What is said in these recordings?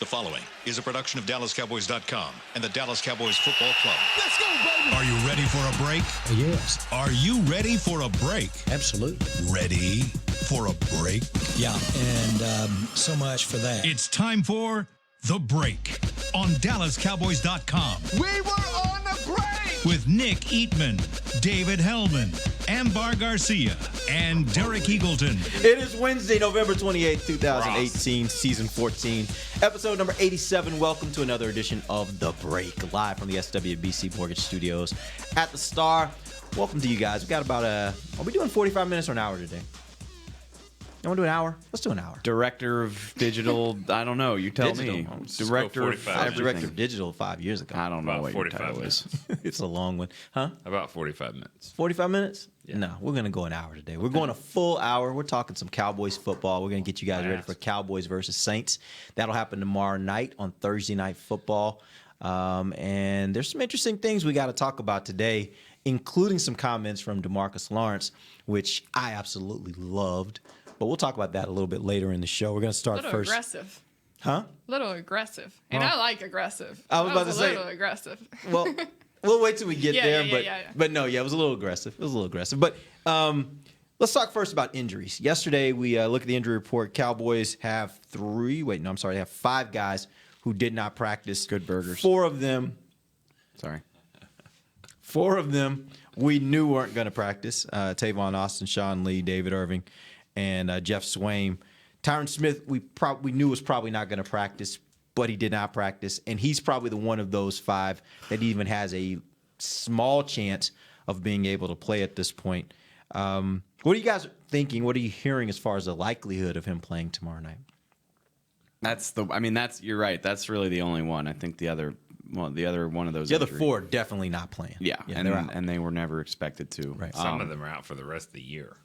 The following is a production of DallasCowboys.com and the Dallas Cowboys Football Club. Let's go, baby! Are you ready for a break? Yes. Are you ready for a break? Absolutely. Ready for a break? Yeah, and so much for that. It's time for The Break on DallasCowboys.com. We were on the break! With Nick Eatman, David Hellman, Ambar Garcia, and Derek Eagleton. It is Wednesday, November 28th, 2018, Season 14, Episode number 87. Welcome to another edition of The Break, live from the SWBC Mortgage Studios at the Star. Welcome to you guys. We got about are we doing 45 minutes or an hour today? You want to do an hour? Let's do an hour. Director of digital, I don't know. You tell me. Director of digital 5 years ago. I don't know what your title minutes. is. It's a long one. Huh? About 45 minutes. 45 minutes? Yeah. No, we're going to go an hour today. We're going a full hour. We're talking some Cowboys football. We're going to get you guys ready for Cowboys versus Saints. That'll happen tomorrow night on Thursday Night Football. And there's some interesting things we got to talk about today, including some comments from DeMarcus Lawrence, which I absolutely loved. But we'll talk about that a little bit later in the show. We're going to start first. Aggressive. Huh? Little aggressive. And I like aggressive. I was about to say. A little aggressive. Well, we'll wait till we get there. Yeah. But no, it was a little aggressive. But let's talk first about injuries. Yesterday, we looked at the injury report. Cowboys have they have 5 guys who did not practice. Good burgers. 4 of them we knew weren't going to practice. Tavon Austin, Sean Lee, David Irving, and Jeff Swaim. Tyron Smith, we knew was probably not going to practice, but he did not practice, and he's probably the one of those 5 that even has a small chance of being able to play at this point. What are you guys thinking? What are you hearing as far as the likelihood of him playing tomorrow night? You're right. That's really the only one. I think the other one of those. The other 4 are definitely not playing. Yeah, and they were never expected to. Right. Some of them are out for the rest of the year.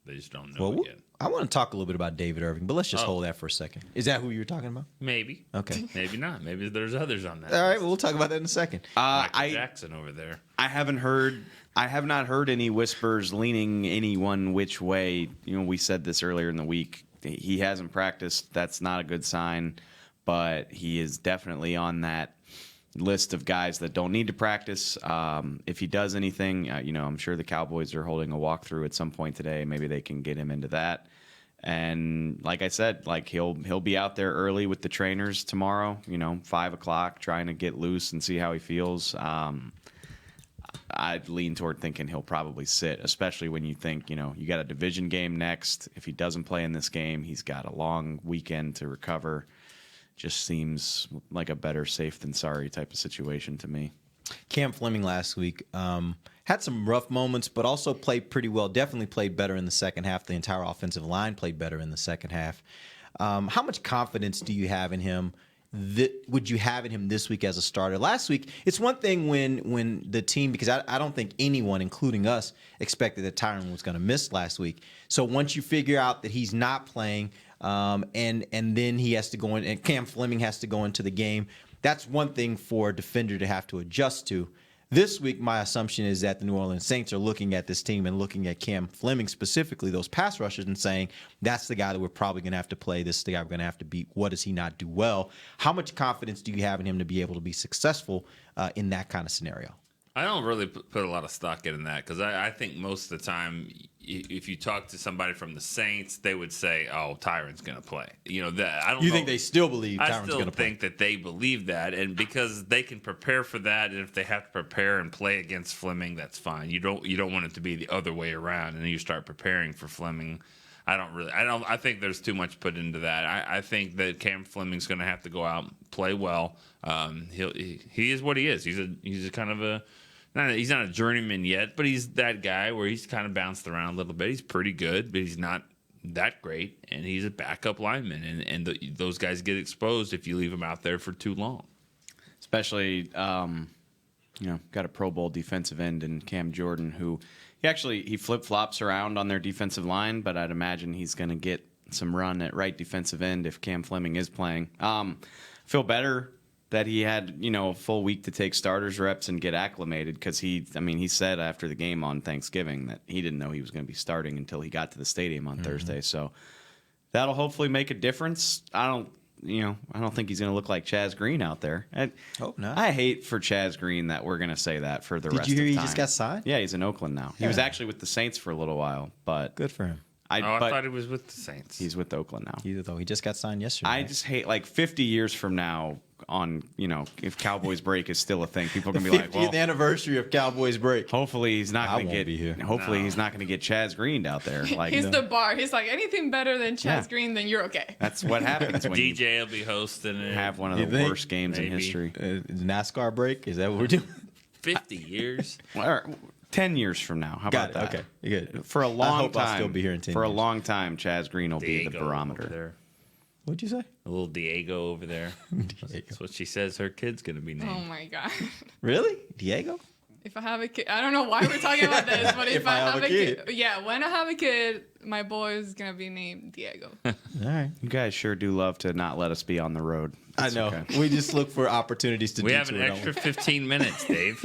They just don't know yet. I want to talk a little bit about David Irving, but let's just hold that for a second. Is that who you were talking about? Maybe. Okay. Maybe not. Maybe there's others on that. All right, well, we'll talk about that in a second. Michael Jackson over there. I have not heard any whispers leaning any one which way. You know, we said this earlier in the week. He hasn't practiced. That's not a good sign, but he is definitely on that list of guys that don't need to practice. If he does anything, I'm sure the Cowboys are holding a walkthrough at some point today. Maybe they can get him into that. And like I said, he'll be out there early with the trainers tomorrow, 5 o'clock, trying to get loose and see how he feels. I'd lean toward thinking he'll probably sit, especially when you think, you got a division game next. If he doesn't play in this game, he's got a long weekend to recover. Just seems like a better safe than sorry type of situation to me. Cam Fleming last week had some rough moments, but also played pretty well. Definitely played better in the second half. The entire offensive line played better in the second half. How much confidence do you have in him? Would you have in him this week as a starter? Last week, it's one thing when the team, because I don't think anyone, including us, expected that Tyron was going to miss last week. So once you figure out that he's not playing, and then he has to go in, and Cam Fleming has to go into the game, that's one thing for a defender to have to adjust to. This week, my assumption is that the New Orleans Saints are looking at this team and looking at Cam Fleming specifically, those pass rushers, and saying, that's the guy that we're probably going to have to play. This is the guy we're going to have to beat. What does he not do well? How much confidence do you have in him to be able to be successful in that kind of scenario? I don't really put a lot of stock in that because I think most of the time, if you talk to somebody from the Saints, they would say, "Oh, Tyron's going to play." That I don't. You think they still believe Tyron's going to play? I still think that they believe that, and because they can prepare for that, and if they have to prepare and play against Fleming, that's fine. You don't want it to be the other way around, and then you start preparing for Fleming. I think there's too much put into that. I think that Cam Fleming's going to have to go out and play well. He is what he is. He's a kind of a. He's not a journeyman yet, but he's that guy where he's kind of bounced around a little bit. He's pretty good, but he's not that great, and he's a backup lineman, and those guys get exposed if you leave them out there for too long. Especially, got a Pro Bowl defensive end in Cam Jordan, who he flip-flops around on their defensive line, but I'd imagine he's going to get some run at right defensive end if Cam Fleming is playing. Feel better that he had, a full week to take starters reps and get acclimated because he said after the game on Thanksgiving that he didn't know he was going to be starting until he got to the stadium on Thursday. So that'll hopefully make a difference. I don't I don't think he's going to look like Chaz Green out there. Hope not. I hate for Chaz Green that we're going to say that for the rest of the time. Did you hear he just got signed? Yeah, he's in Oakland now. He was actually with the Saints for a little while, but Good for him. I but thought he was with the Saints. he's with Oakland now. He just got signed yesterday. I just hate 50 years from now if Cowboys break is still a thing, people are going to be like, 50th well, anniversary of Cowboys break. hopefully he's not going to won't be here. Hopefully he's not going to get Chaz Green out there. Like He's the bar. He's like, anything better than Chaz Yeah. Green, then you're okay. that's what happens when you DJ will be hosting it. have one of You the think? worst games in Maybe. history. NASCAR break? Is that what we're doing? 50 years. Or 10 years from now. How Got about it. that? Okay. Good. For a long hope I'll time. still be here in 10 For a years. long time, Chaz Green will be the Diego over barometer. there. What'd you say? A little Diego over there. That's what she says her kid's going to be named. Oh my god. Really? Diego? If I have a kid, I don't know why we're talking about this, but if I have a kid, yeah, when I have a kid, my boy is gonna be named Diego. All right. You guys sure do love to not let us be on the road. I know. okay. We just look for opportunities to We do have an to it, don't extra we? 15 minutes, Dave.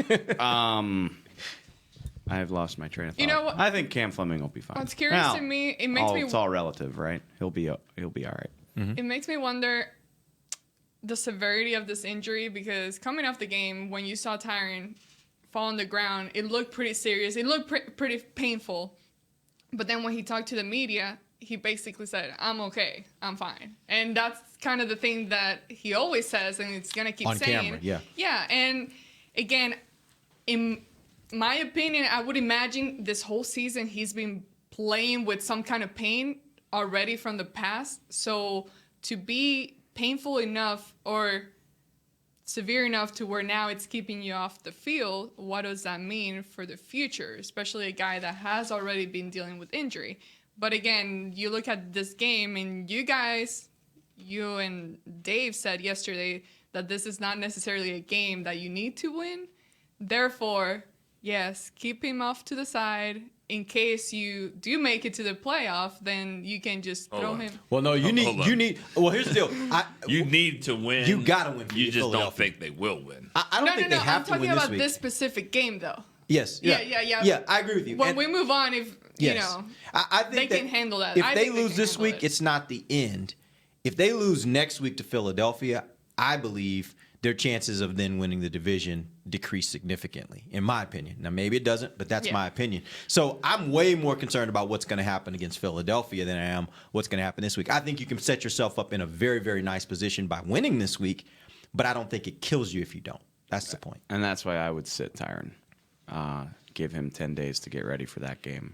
I've lost my train of thought. You know what- I think Cam Fleming will be fine. What's curious to me, it makes me It's all relative, right? He'll be all right. It makes me wonder the severity of this injury because coming off the game, when you saw Tyron fall on the ground, it looked pretty serious. It looked pretty painful. But then when he talked to the media, he basically said, I'm okay. I'm fine. And that's kind of the thing that he always says, and it's going to keep On saying. camera, yeah. Yeah. And again, in my opinion, I would imagine this whole season he's been playing with some kind of pain already from the past. So to be painful enough or severe enough to where now it's keeping you off the field, what does that mean for the future, especially a guy that has already been dealing with injury? But again, you look at this game, and you and Dave said yesterday that this is not necessarily a game that you need to win. Therefore, yes, keep him off to the side. In case you do make it to the playoff, then you can just throw on. him. Well, no, Hold on. Well, here's the deal. You need to win. You gotta win for You your just don't Philadelphia. think they will win. I don't think they have I'm to talking win this about week. this specific game, though. Yes. Yeah. Yeah, I agree with you. When And- we move on, if Yes. I think they can handle that. If I they think they lose can this handle week, it. it's not the end. If they lose next week to Philadelphia, I believe their chances of then winning the division decrease significantly, in my opinion. Now, maybe it doesn't, but that's Yeah. my opinion. So I'm way more concerned about what's going to happen against Philadelphia than I am what's going to happen this week. I think you can set yourself up in a very, very nice position by winning this week, but I don't think it kills you if you don't. That's the point. And that's why I would sit Tyron. Give him 10 days to get ready for that game.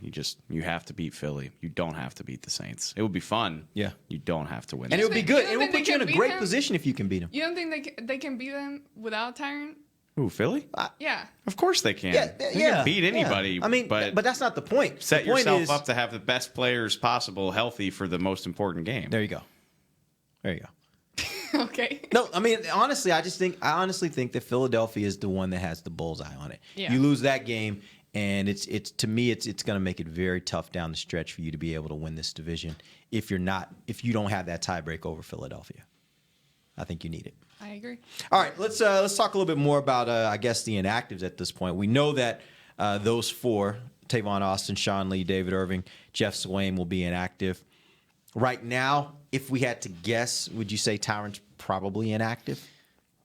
You have to beat Philly. You don't have to beat the Saints. It would be fun. Yeah. You don't have to win. And it would be You good. don't It will think they put you in a can beat great them? position if you can beat them. You don't think they can beat them without Tyron? Who, Philly? Yeah. Of course they can. Yeah, They yeah. can beat anybody. Yeah. I mean, but that's not the point. set the point yourself is, up to have the best players possible healthy for the most important game. There you go. There you go. Okay. No, I mean, honestly, I honestly think that Philadelphia is the one that has the bullseye on it. Yeah. You lose that game, and it's to me, it's going to make it very tough down the stretch for you to be able to win this division if you don't have that tiebreak over Philadelphia. I think you need it. I agree. All right, let's talk a little bit more about I guess the inactives at this point. We know that those four: Tavon Austin, Sean Lee, David Irving, Jeff Swaim will be inactive. Right now, if we had to guess, would you say Tyron's probably inactive?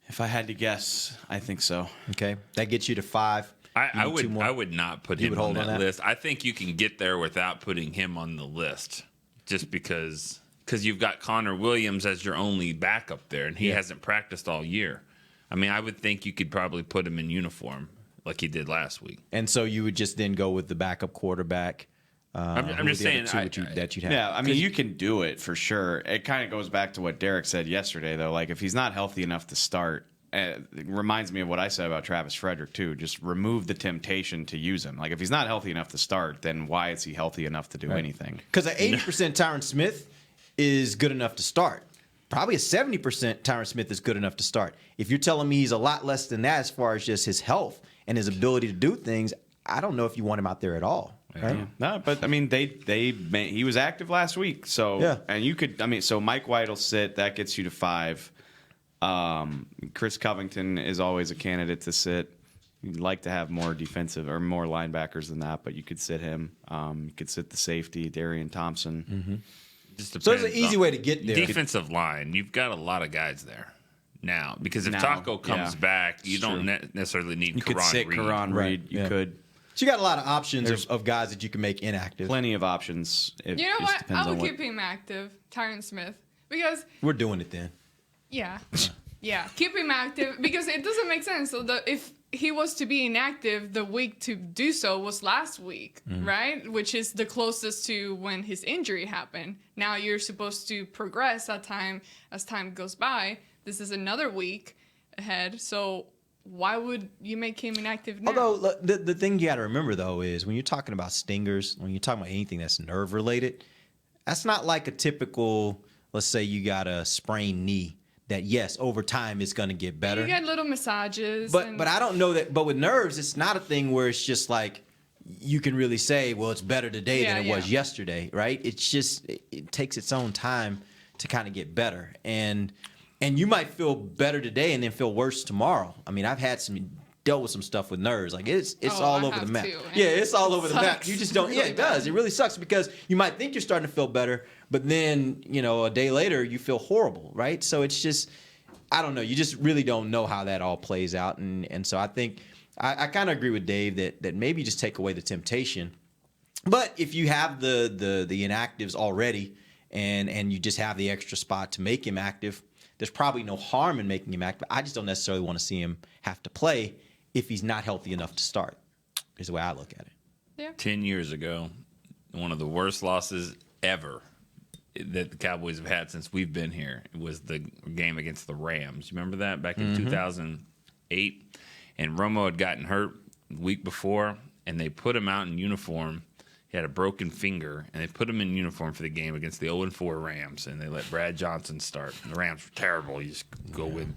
If I had to guess, I think so. Okay, that gets you to 5. I You need two more? would not put You him would on hold that on that? list. I think you can get there without putting him on the list, just because you've got Connor Williams as your only backup there, and he hasn't practiced all year. I mean, I would think you could probably put him in uniform like he did last week. And so you would just then go with the backup quarterback. I'm who just are the other saying, two that you'd have. Yeah, I mean, you can do it for sure. It kind of goes back to what Derek said yesterday, though. Like, if he's not healthy enough to start, it reminds me of what I said about Travis Frederick, too. Just remove the temptation to use him. Like, if he's not healthy enough to start, then why is he healthy enough to do anything? Because an 80% Tyron Smith is good enough to start. Probably a 70% Tyron Smith is good enough to start. If you're telling me he's a lot less than that as far as just his health and his ability to do things, I don't know if you want him out there at all. Right? Yeah. No, but I mean, he was active last week, so Yeah. And you could, I mean, so Mike White will sit. That gets you to 5. Chris Covington is always a candidate to sit. You'd like to have more defensive or more linebackers than that, but you could sit him. You could sit the safety, Darian Thompson. Just So there's an depends easy on- way to get there. Defensive line, you've got a lot of guys there now because if Now, Taco comes yeah. back, you It's don't true. necessarily need You could Karan sit Reed. Karan Right, Reed. You yeah. could. So you got a lot of options There's- of guys that you can make inactive. Plenty of options. It You know just what? depends I on would what. keep him active, Tyron Smith, because We're doing it then. yeah, keep him active because it doesn't make sense. So if he was to be inactive, the week to do so was last week, right? Which is the closest to when his injury happened. Now you're supposed to progress as time goes by. This is another week ahead, so why would you make him inactive now? Although look, the thing you got to remember though is when you're talking about stingers, when you're talking about anything that's nerve related, that's not like a typical. Let's say you got a sprained knee. That yes, over time it's going to get better. You get little massages. But I don't know that. But with nerves, it's not a thing where it's just like you can really say, well, it's better today than it was yesterday, right? It's just it takes its own time to kind of get better, and you might feel better today and then feel worse tomorrow. I mean, I've dealt with some stuff with nerves. Like it's all over the map. Yeah, it's all over the map. You just don't. Yeah, it does. It really sucks because you might think you're starting to feel better, but then a day later you feel horrible, right? So it's just, I don't know. You just really don't know how that all plays out, and so I think I kind of agree with Dave that maybe just take away the temptation. But if you have the inactives already, and you just have the extra spot to make him active, there's probably no harm in making him active. I just don't necessarily want to see him have to play if he's not healthy enough to start, is the way I look at it. Yeah. 10 years ago, one of the worst losses ever that the Cowboys have had since we've been here was the game against the Rams. You remember that back in 2008? And Romo had gotten hurt the week before, and they put him out in uniform. He had a broken finger, and they put him in uniform for the game against the 0-4 Rams, and they let Brad Johnson start. And the Rams were terrible. You just go with.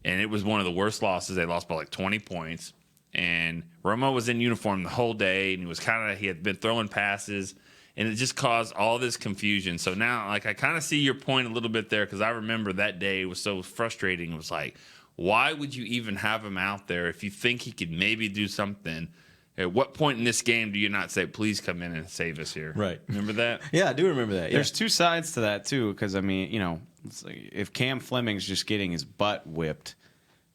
And it was one of the worst losses. They lost by like 20 points. And Romo was in uniform the whole day, and he had been throwing passes, and it just caused all this confusion. So now, like, I kind of see your point a little bit there because I remember that day was so frustrating. It was like, why would you even have him out there if you think he could maybe do something? At what point in this game do you not say, please come in and save us here? Right. Remember that? Yeah, I do remember that. Yeah. There's two sides to that too, because I mean, it's like if Cam Fleming's just getting his butt whipped,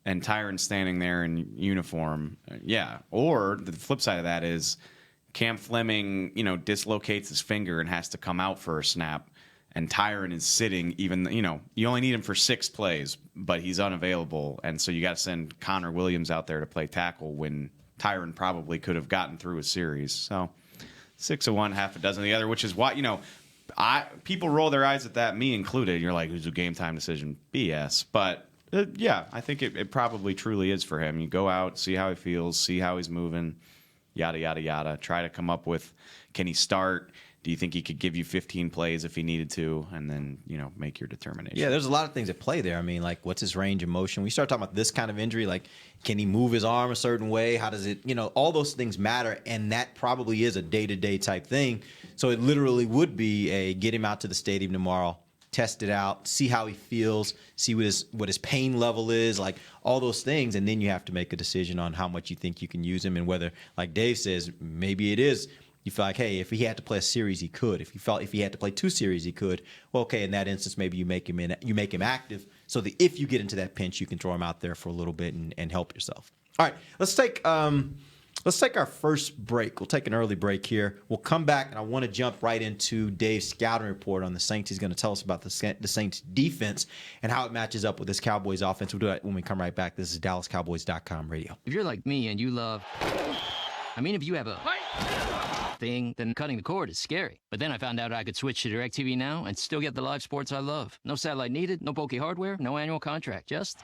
and Tyron's standing there in uniform, yeah. Or the flip side of that is Cam Fleming, dislocates his finger and has to come out for a snap, and Tyron is sitting. Even you only need him for 6 plays, but he's unavailable, and so you got to send Connor Williams out there to play tackle when Tyron probably could have gotten through a series. So 6 of one, half a dozen of the other, which is why people roll their eyes at that, me included. You're like, "Who's a game time decision?" BS, but. Yeah, I think it probably truly is for him. You go out, see how he feels, see how he's moving, yada, yada, yada. Try to come up with, can he start? Do you think he could give you 15 plays if he needed to? And then, make your determination. Yeah, there's a lot of things at play there. I mean, like, what's his range of motion? We start talking about this kind of injury, like, can he move his arm a certain way? How does it, all those things matter, and that probably is a day-to-day type thing. So it literally would be a get him out to the stadium tomorrow, test it out, see how he feels, see what his pain level is, like all those things, and then you have to make a decision on how much you think you can use him and whether, like Dave says, maybe it is you feel like, hey, if he had to play a series, he could. If he had to play 2 series, he could. Well, okay, in that instance, maybe you make him active so that if you get into that pinch, you can throw him out there for a little bit and help yourself. All right, let's take our first break. We'll take an early break here. We'll come back, and I want to jump right into Dave's scouting report on the Saints. He's going to tell us about the Saints defense and how it matches up with this Cowboys offense. We'll do that when we come right back. This is DallasCowboys.com radio. If you're like me and you love... if you have a thing, then cutting the cord is scary. But then I found out I could switch to DirecTV Now and still get the live sports I love. No satellite needed, no bulky hardware, no annual contract, just...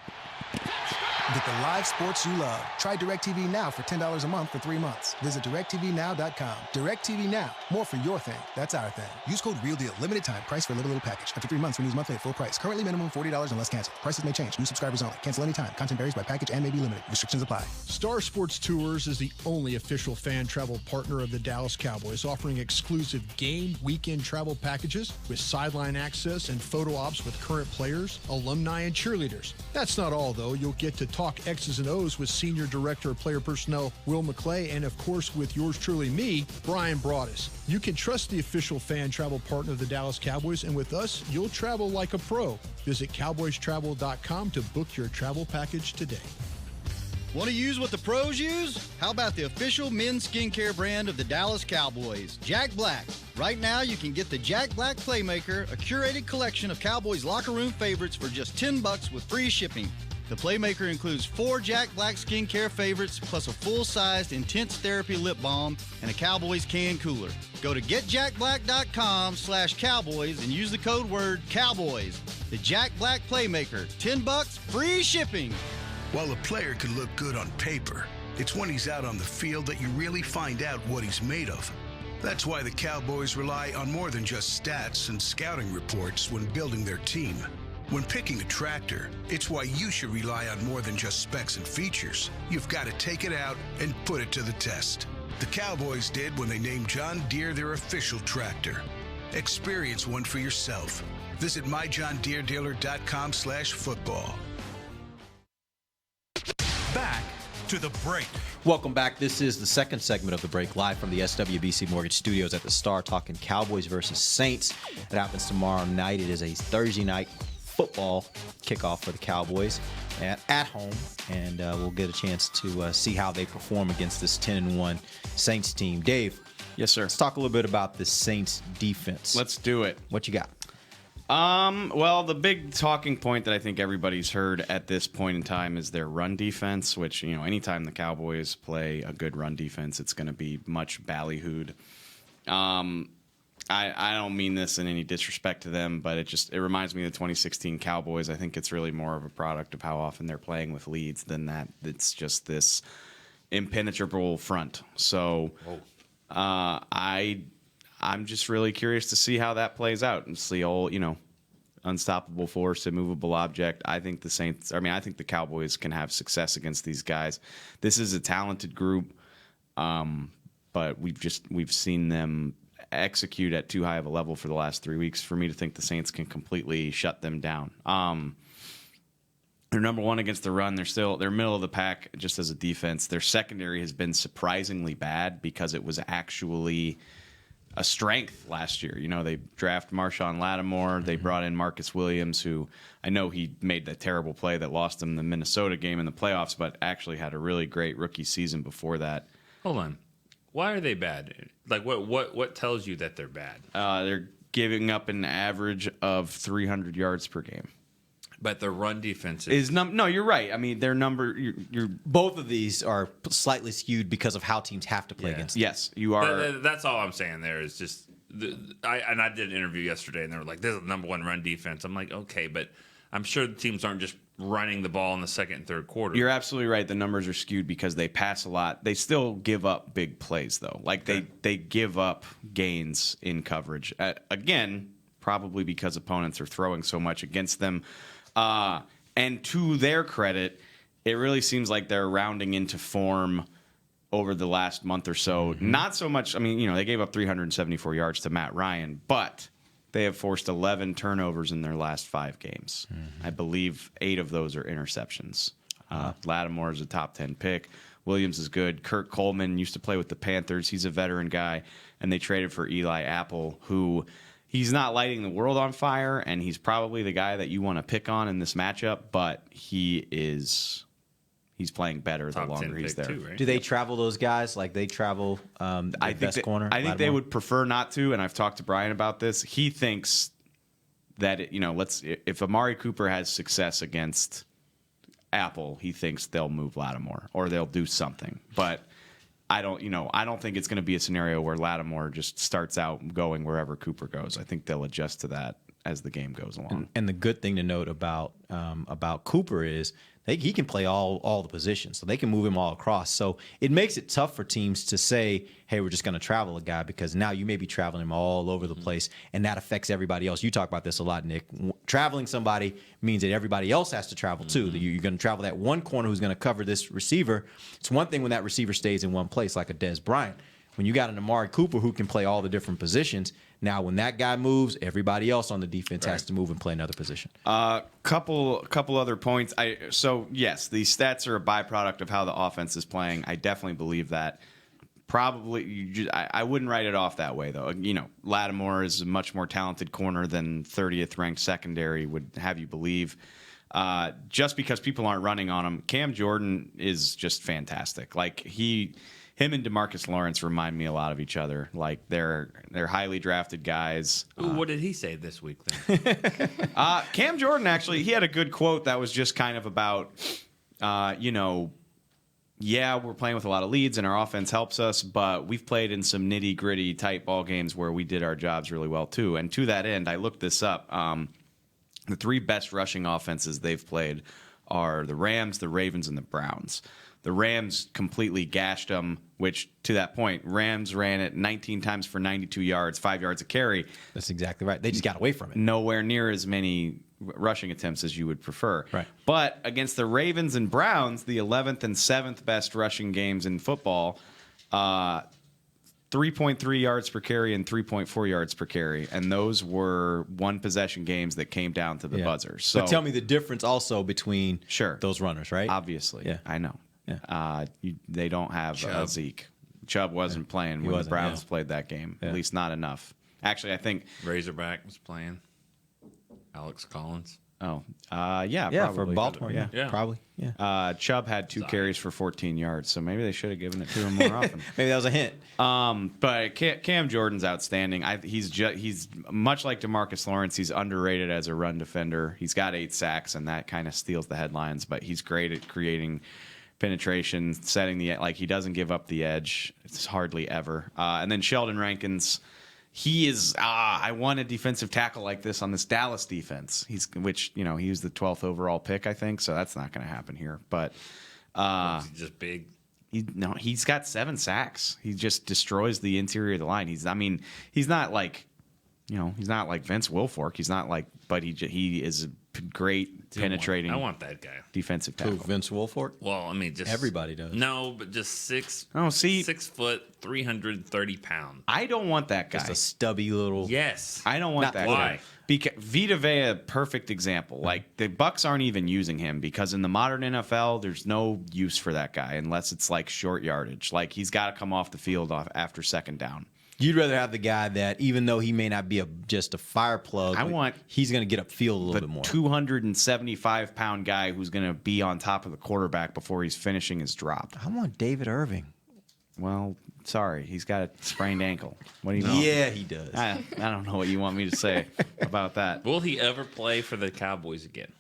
Get the live sports you love. Try DirecTV Now for $10 a month for 3 months. Visit DirecTVNow.com. DirecTV Now. More for your thing. That's our thing. Use code REALDEAL. Limited time. Price for a little package. After 3 months, renews monthly at full price. Currently minimum $40 unless canceled. Prices may change. New subscribers only. Cancel anytime. Content varies by package and may be limited. Restrictions apply. Star Sports Tours is the only official fan travel partner of the Dallas Cowboys, offering exclusive game weekend travel packages with sideline access and photo ops with current players, alumni, and cheerleaders. That's not all, though. You'll get to talk talk X's and O's with Senior Director of Player Personnel Will McClay and, of course, with yours truly, me, Brian Broaddus. You can trust the official fan travel partner of the Dallas Cowboys, and with us, you'll travel like a pro. Visit cowboystravel.com to book your travel package today. Want to use what the pros use? How about the official men's skincare brand of the Dallas Cowboys, Jack Black? Right now, you can get the Jack Black Playmaker, a curated collection of Cowboys locker room favorites for just $10 with free shipping. The Playmaker includes 4 Jack Black skincare favorites, plus a full-sized Intense Therapy lip balm and a Cowboys can cooler. Go to getjackblack.com/Cowboys and use the code word Cowboys. The Jack Black Playmaker, $10, free shipping. While a player can look good on paper, it's when he's out on the field that you really find out what he's made of. That's why the Cowboys rely on more than just stats and scouting reports when building their team. When picking a tractor, it's why you should rely on more than just specs and features. You've got to take it out and put it to the test. The Cowboys did when they named John Deere their official tractor. Experience one for yourself. Visit myjohndeeredealer.com/football. Back to the break. Welcome back. This is the second segment of the break, live from the SWBC Mortgage Studios at the Star, talking Cowboys versus Saints. It happens tomorrow night. It is a Thursday night football kickoff for the Cowboys at home, and we'll get a chance to see how they perform against this 10-1 Saints team. Dave. Yes, sir. Let's talk a little bit about the Saints defense. Let's do it. What you got? Well, the big talking point that I think everybody's heard at this point in time is their run defense, which, anytime the Cowboys play a good run defense, it's going to be much ballyhooed. I don't mean this in any disrespect to them, but it reminds me of the 2016 Cowboys. I think it's really more of a product of how often they're playing with leads than that. It's just this impenetrable front. So, I'm just really curious to see how that plays out and see all, unstoppable force, immovable object. I think the Cowboys can have success against these guys. This is a talented group, but we've seen them execute at too high of a level for the last 3 weeks for me to think the Saints can completely shut them down. They're number one against the run. They're middle of the pack just as a defense. Their secondary has been surprisingly bad because it was actually a strength last year. They drafted Marshawn Lattimore. They brought in Marcus Williams, who I know he made that terrible play that lost them the Minnesota game in the playoffs, but actually had a really great rookie season before that. Hold on. Why are they bad? Like, what tells you that they're bad? They're giving up an average of 300 yards per game. But the run defense is no. You're right. I mean, their number. You're both of these are slightly skewed because of how teams have to play against them. Yes, you are. That's all I'm saying. There is just I did an interview yesterday, and they were like, "This is the number one run defense." I'm like, okay, but I'm sure the teams aren't just running the ball in the second and third quarter. You're absolutely right. The numbers are skewed because they pass a lot. They still give up big plays, though. Like they give up gains in coverage. Again, probably because opponents are throwing so much against them. And to their credit, it really seems like they're rounding into form over the last month or so. Mm-hmm. Not so much. I mean, they gave up 374 yards to Matt Ryan, but they have forced 11 turnovers in their last 5 games. Mm-hmm. I believe 8 of those are interceptions. Lattimore is a top 10 pick. Williams is good. Kurt Coleman used to play with the Panthers. He's a veteran guy. And they traded for Eli Apple, who he's not lighting the world on fire, and he's probably the guy that you want to pick on in this matchup, but he's playing better the longer he's there. Too, right? Do they travel those guys? Like they travel the best corner? I think they would prefer not to, and I've talked to Brian about this. He thinks that if Amari Cooper has success against Apple, he thinks they'll move Lattimore or they'll do something. But I don't think it's going to be a scenario where Lattimore just starts out going wherever Cooper goes. I think they'll adjust to that as the game goes along. And the good thing to note about Cooper is he can play all the positions, so they can move him all across. So it makes it tough for teams to say, hey, we're just going to travel a guy, because now you may be traveling him all over the place, and that affects everybody else. You talk about this a lot, Nick. Traveling somebody means that everybody else has to travel too. You're going to travel that one corner who's going to cover this receiver. It's one thing when that receiver stays in one place, like a Dez Bryant. When you got an Amari Cooper who can play all the different positions, now when that guy moves, everybody else on the defense has to move and play another position. Couple other points. So yes, these stats are a byproduct of how the offense is playing. I definitely believe that. Probably, I wouldn't write it off that way, though. You know, Lattimore is a much more talented corner than 30th ranked secondary would have you believe. Just because people aren't running on him, Cam Jordan is just fantastic. Like him and DeMarcus Lawrence remind me a lot of each other. Like they're highly drafted guys. Ooh, what did he say this week then? Cam Jordan actually, he had a good quote that was just kind of about, yeah, we're playing with a lot of leads and our offense helps us, but we've played in some nitty-gritty tight ball games where we did our jobs really well too. And to that end, I looked this up. The 3 best rushing offenses they've played are the Rams, the Ravens, and the Browns. The Rams completely gashed them, which, to that point, Rams ran it 19 times for 92 yards, 5 yards a carry. That's exactly right. They just got away from it. Nowhere near as many rushing attempts as you would prefer. Right. But against the Ravens and Browns, the 11th and 7th best rushing games in football, 3.3 yards per carry and 3.4 yards per carry. And those were one-possession games that came down to the buzzer. So, but tell me the difference also between sure, those runners, right? Obviously. Yeah. I know. Yeah. They don't have Zeke. Chubb wasn't playing when the Browns played that game, at least not enough. Actually, I think Razorback was playing. Alex Collins. Oh, yeah, for probably. Baltimore. Yeah. Probably. Yeah. Chubb had 2 carries for 14 yards, so maybe they should have given it to him more often. Maybe that was a hint. But Cam Jordan's outstanding. He's much like DeMarcus Lawrence. He's underrated as a run defender. He's got 8 sacks, and that kind of steals the headlines. But he's great at creating penetration, setting he doesn't give up the edge. It's hardly ever. And then Sheldon Rankins. He is. I want a defensive tackle like this on this Dallas defense. He was the 12th overall pick, I think. So that's not going to happen here. But Is he just big. He's got 7 sacks. He just destroys the interior of the line. He's not like Vince Wilfork. He's not like, but he is a great penetrating. I want that guy. Defensive tackle. Vince Wilfork? Well, I mean, just everybody does. No, but just 6. Oh, see, 6 foot, 330 pounds. I don't want that guy. Just a stubby little. Yes, I don't want that guy. Because Vita Vea, perfect example. Like the Bucs aren't even using him because in the modern NFL, there's no use for that guy unless it's like short yardage. Like he's got to come off the field after second down. You'd rather have the guy that, even though he may not be just a fire plug, he's going to get upfield a little bit more. 275-pound guy who's going to be on top of the quarterback before he's finishing his drop. I want David Irving. Well, sorry, he's got a sprained ankle. What do you want? Yeah, he does. I don't know what you want me to say about that. Will he ever play for the Cowboys again?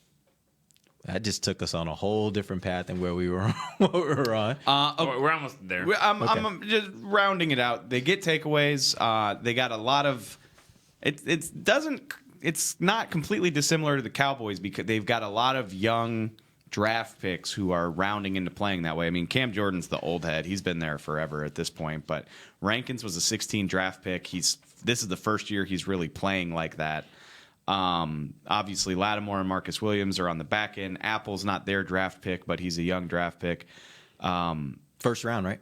That just took us on a whole different path than where we were on. We're almost there. I'm just rounding it out. They get takeaways. They got a lot of. It's not completely dissimilar to the Cowboys because they've got a lot of young draft picks who are rounding into playing that way. I mean, Cam Jordan's the old head. He's been there forever at this point. But Rankins was a 16 draft pick. This is the first year he's really playing like that. Obviously, Lattimore and Marcus Williams are on the back end. Apple's not their draft pick, but he's a young draft pick. First round, right?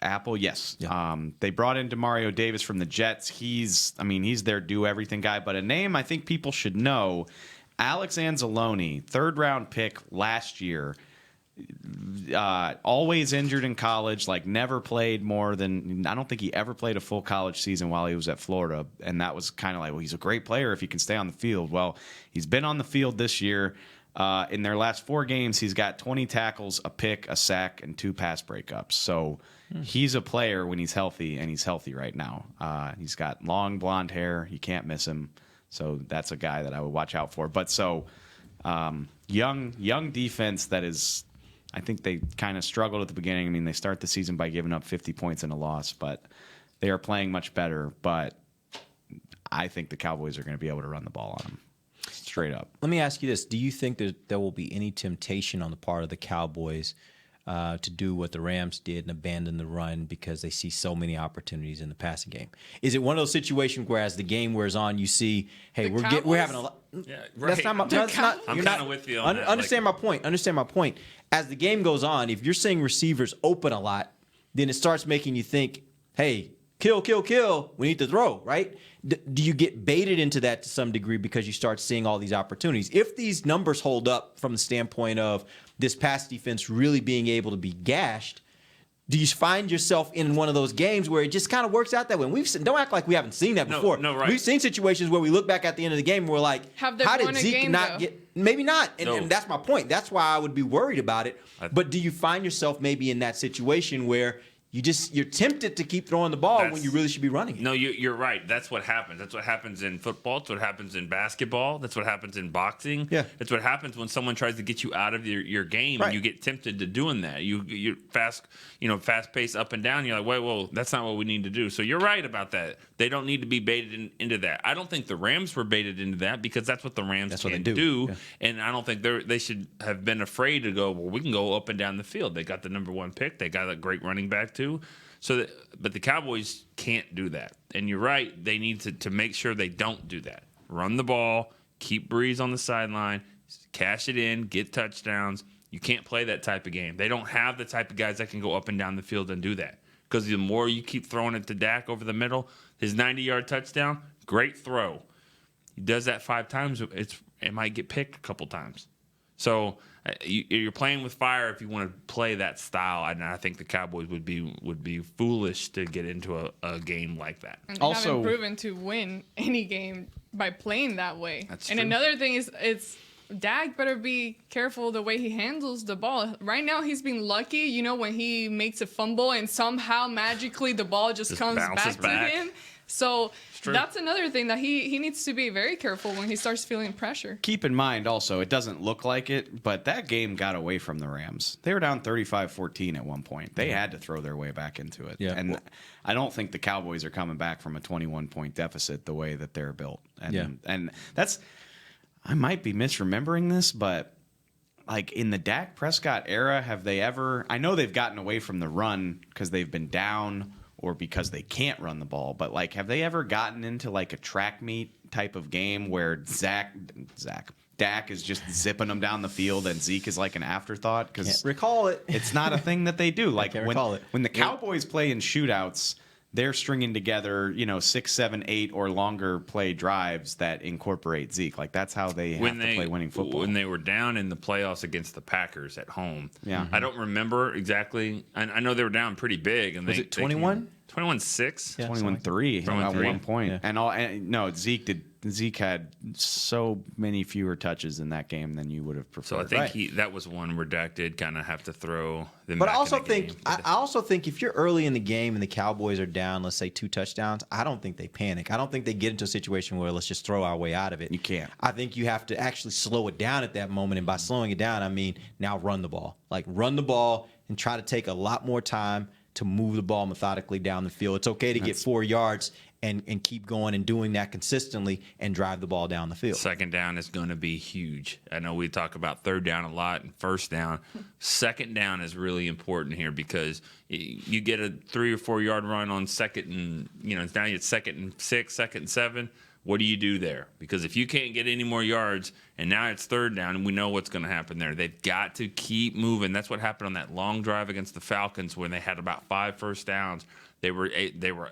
Apple, yes. Yeah. They brought in Demario Davis from the Jets. He's their do-everything guy. But a name I think people should know, Alex Anzalone, third-round pick last year. Always injured in college, never played more than, I don't think he ever played a full college season while he was at Florida. And that was kind of like, well, he's a great player if he can stay on the field. Well, he's been on the field this year. In their last 4 games, he's got 20 tackles, a pick, a sack, and 2 pass breakups. So he's a player when he's healthy, and he's healthy right now. He's got long blonde hair. You can't miss him. So that's a guy that I would watch out for. But young defense that is, I think they kind of struggled at the beginning. I mean, they start the season by giving up 50 points in a loss, but they are playing much better. But I think the Cowboys are going to be able to run the ball on them. Straight up. Let me ask you this. Do you think there will be any temptation on the part of the Cowboys to do what the Rams did and abandon the run because they see so many opportunities in the passing game? Is it one of those situations where as the game wears on, you see, hey, we're having a lot. Yeah, right. I'm kind of with you on that. Understand my point. Understand my point. As the game goes on, if you're seeing receivers open a lot, then it starts making you think, hey, kill, we need to throw, right? Do you get baited into that to some degree because you start seeing all these opportunities? If these numbers hold up from the standpoint of this pass defense really being able to be gashed, do you find yourself in one of those games where it just kind of works out that way? And don't act like we haven't seen that before. No, right. We've seen situations where we look back at the end of the game and we're like, how did Zeke not get? Maybe not. And that's my point. That's why I would be worried about it. But do you find yourself maybe in that situation where you're tempted to keep throwing the ball when you really should be running it? No, you're right. That's what happens. That's what happens in football. That's what happens in basketball. That's what happens in boxing. Yeah. That's what happens when someone tries to get you out of your game and you get tempted to doing that. You're fast paced up and down. You're like, whoa, that's not what we need to do. So you're right about that. They don't need to be baited into that. I don't think the Rams were baited into that because that's what the Rams can do. Yeah. And I don't think they should have been afraid to go, well, we can go up and down the field. They got the number 1 pick. They got a great running back too. But the Cowboys can't do that. And you're right. They need to make sure they don't do that. Run the ball, keep Breeze on the sideline, cash it in, get touchdowns. You can't play that type of game. They don't have the type of guys that can go up and down the field and do that. Because the more you keep throwing it to Dak over the middle, his 90-yard touchdown, great throw. He does that 5 times. It might get picked a couple times. So you're playing with fire if you want to play that style, and I think the Cowboys would be foolish to get into a game like that. And they haven't proven to win any game by playing that way. That's and true. Another thing is Dak better be careful the way he handles the ball. Right now he's been lucky, when he makes a fumble and somehow magically the ball just comes back to him. So that's another thing that he needs to be very careful when he starts feeling pressure. Keep in mind also, it doesn't look like it, but that game got away from the Rams. They were down 35-14 at one point. They had to throw their way back into it. Yeah. And I don't think the Cowboys are coming back from a 21-point deficit the way that they're built. And that's, I might be misremembering this, but like in the Dak Prescott era, have they ever, I know they've gotten away from the run because they've been down or because they can't run the ball, but like, have they ever gotten into like a track meet type of game where Dak is just zipping them down the field and Zeke is like an afterthought? Because recall it. It's not a thing that they do. Like when the Cowboys play in shootouts, they're stringing together, 6, 7, 8 or longer play drives that incorporate Zeke. Like that's how they have to play winning football. When they were down in the playoffs against the Packers at home, I don't remember exactly. I know they were down pretty big. And was it 21? 21-6? Yeah, 21-3 at one point. Yeah. Zeke had so many fewer touches in that game than you would have preferred. So I think that was one where Dak did kind of have to throw them. But back I also in the game. I also think if you're early in the game and the Cowboys are down, let's say 2 touchdowns, I don't think they panic. I don't think they get into a situation where let's just throw our way out of it. You can't. I think you have to actually slow it down at that moment, and by slowing it down, I mean now run the ball. Like run the ball and try to take a lot more time to move the ball methodically down the field. It's okay to get 4 yards and keep going and doing that consistently and drive the ball down the field. Second down is going to be huge. I know we talk about third down a lot and first down. Second down is really important here because you get a 3 or 4 yard run on second and, now you're 2nd and 6, 2nd and 7. What do you do there? Because if you can't get any more yards and now it's third down and we know what's going to happen there, they've got to keep moving. That's what happened on that long drive against the Falcons when they had about 5 first downs. They were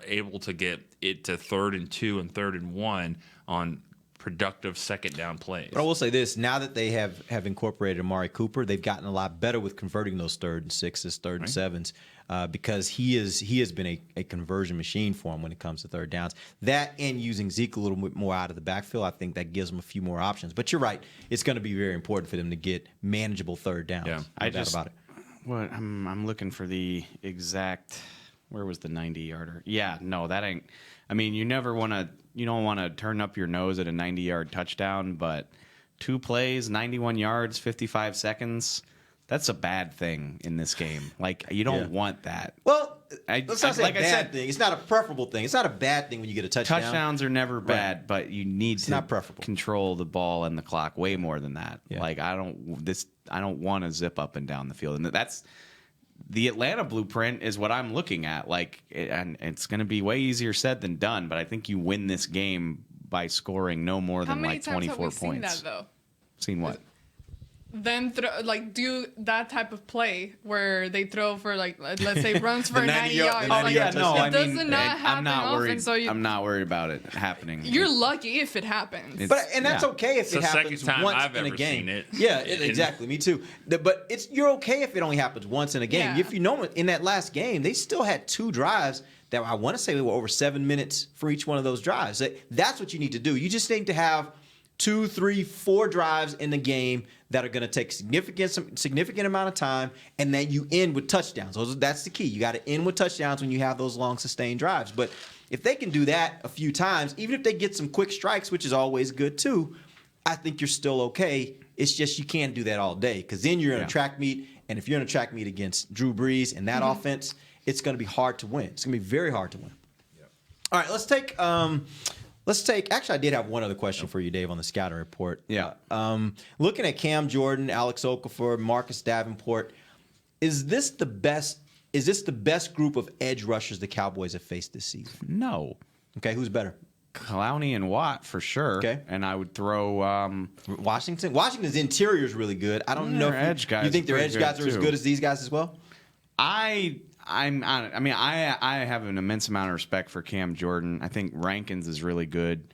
able to get it to 3rd and 2 and 3rd and 1 on productive second down plays. But I will say this, now that they have incorporated Amari Cooper, they've gotten a lot better with converting those 3rd and 6s, 3rd and 7s, because he has been a conversion machine for him when it comes to third downs. That and using Zeke a little bit more out of the backfield, I think that gives them a few more options. But you're right, it's going to be very important for them to get manageable third downs. Yeah, no doubt about it. What I'm looking for the exact. Where was the 90-yarder? Yeah, no, that ain't. I mean, you don't want to turn up your nose at a 90-yard touchdown, but 2 plays, 91 yards, 55 seconds. That's a bad thing in this game. Like you don't want that. Well, let's not say a bad thing. It's not a preferable thing. It's not a bad thing when you get a touchdown. Touchdowns are never bad, but you need to not preferable. Control the ball and the clock way more than that. Yeah. Like I don't want to zip up and down the field, and that's. The Atlanta blueprint is what I'm looking at. And it's going to be way easier said than done, but I think you win this game by scoring no more than like 24 points. How many times have we seen that, though? Seen what? then do that type of play where they throw for let's say runs for 90 yards. It does not happen I'm not often. worried. So I'm not worried about it happening. You're lucky if it happens. And that's okay if it happens once in a game. Seen it. Yeah, exactly. Me too. But you're okay if it only happens once in a game. Yeah. If you know, in that last game, they still had 2 drives that I want to say were over 7 minutes for each one of those drives. That's what you need to do. You just need to have 2, 3, 4 drives in the game that are going to take significant amount of time, and then you end with touchdowns. That's the key. You got to end with touchdowns when you have those long sustained drives. But if they can do that a few times, even if they get some quick strikes, which is always good too, I think you're still okay. It's just you can't do that all day, because then you're in a track meet, and if you're in a track meet against Drew Brees and that offense, it's going to be hard to win. It's going to be very hard to win. Yep. All right, let's take. Actually, I did have one other question for you, Dave, on the scouting report. Yeah. Looking at Cam Jordan, Alex Okafor, Marcus Davenport, is this the best group of edge rushers the Cowboys have faced this season? No. Okay, who's better? Clowney and Watt for sure. Okay. And I would throw Washington. Washington's interior is really good. I don't know if edge guys. You think their edge guys are as good as these guys as well? I have an immense amount of respect for Cam Jordan. I think Rankins is really good.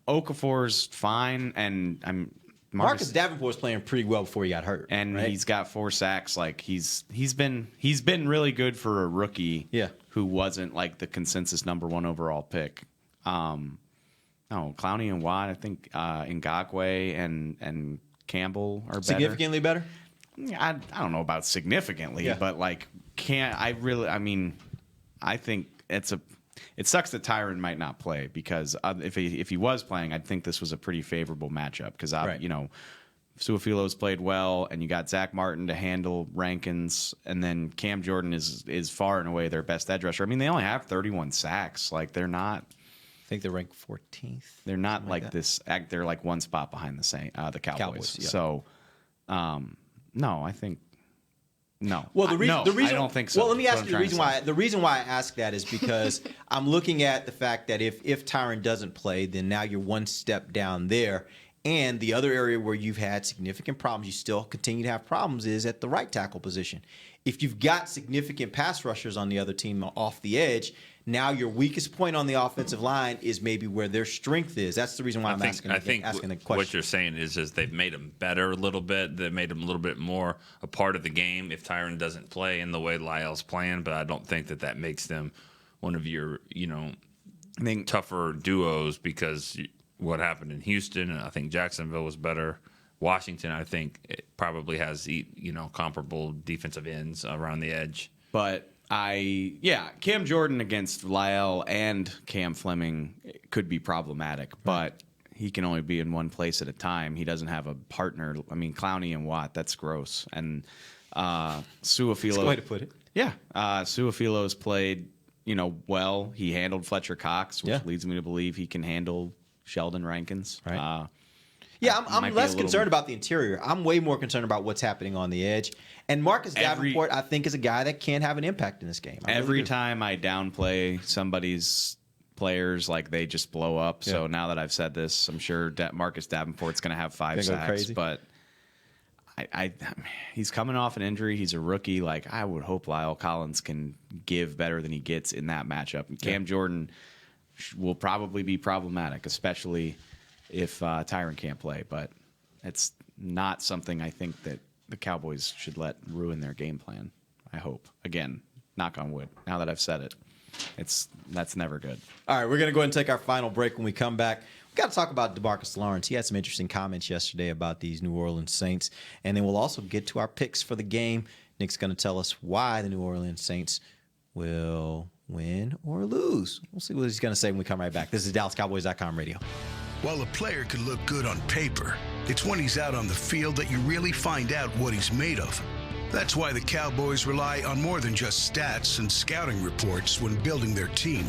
Okafor's fine, and Marcus Davenport's playing pretty well before he got hurt, and right? he's got 4 sacks. Like he's been really good for a rookie. Yeah. Who wasn't like the consensus #1 overall pick. Clowney and Watt. I think Ngakoue and Campbell are better. Significantly better. I don't know about significantly, but like I think it sucks that Tyron might not play, because if he was playing, I'd think this was a pretty favorable matchup, because Suafilo's played well, and you got Zach Martin to handle Rankins, and then Cam Jordan is far and away their best edge rusher. I mean, they only have 31 sacks. Like, they're not. I think they're ranked 14th. They're not like this. They're like one spot behind the Cowboys. Yeah. So, no, I think. No. Well, the reason I don't think so. Well, let me ask you the reason why I ask that is because I'm looking at the fact that if Tyron doesn't play, then now you're one step down there. And the other area where you've had significant problems, you still continue to have problems, is at the right tackle position. If you've got significant pass rushers on the other team off the edge, now your weakest point on the offensive line is maybe where their strength is. That's the reason why I'm asking the question. What you're saying is they've made them better a little bit. They've made them a little bit more a part of the game if Tyron doesn't play in the way Lyle's playing. But I don't think that makes them one of your, tougher duos, because what happened in Houston, and I think Jacksonville was better. Washington, I think, it probably has comparable defensive ends around the edge. But Cam Jordan against Lyle and Cam Fleming could be problematic, but he can only be in one place at a time. He doesn't have a partner. I mean, Clowney and Watt, that's gross. And Suafilo. That's a way to put it. Yeah. Suafilo's played, well. He handled Fletcher Cox, which leads me to believe he can handle Sheldon Rankins. Right. I'm less concerned about the interior. I'm way more concerned about what's happening on the edge. And Marcus Davenport, I think, is a guy that can have an impact in this game. Every time I downplay somebody's players, like, they just blow up. Yeah. So now that I've said this, I'm sure Marcus Davenport's going to have 5 sacks. But he's coming off an injury. He's a rookie. Like, I would hope Lyle Collins can give better than he gets in that matchup. And Cam Jordan will probably be problematic, especially if Tyron can't play. But it's not something I think that the Cowboys should let ruin their game plan. I hope. Again, knock on wood. Now that I've said it, that's never good. All right, we're going to go ahead and take our final break. When we come back, we've got to talk about DeMarcus Lawrence. He had some interesting comments yesterday about these New Orleans Saints. And then we'll also get to our picks for the game. Nick's going to tell us why the New Orleans Saints will win or lose. We'll see what he's going to say when we come right back. This is DallasCowboys.com radio. While a player can look good on paper, it's when he's out on the field that you really find out what he's made of. That's why the Cowboys rely on more than just stats and scouting reports when building their team.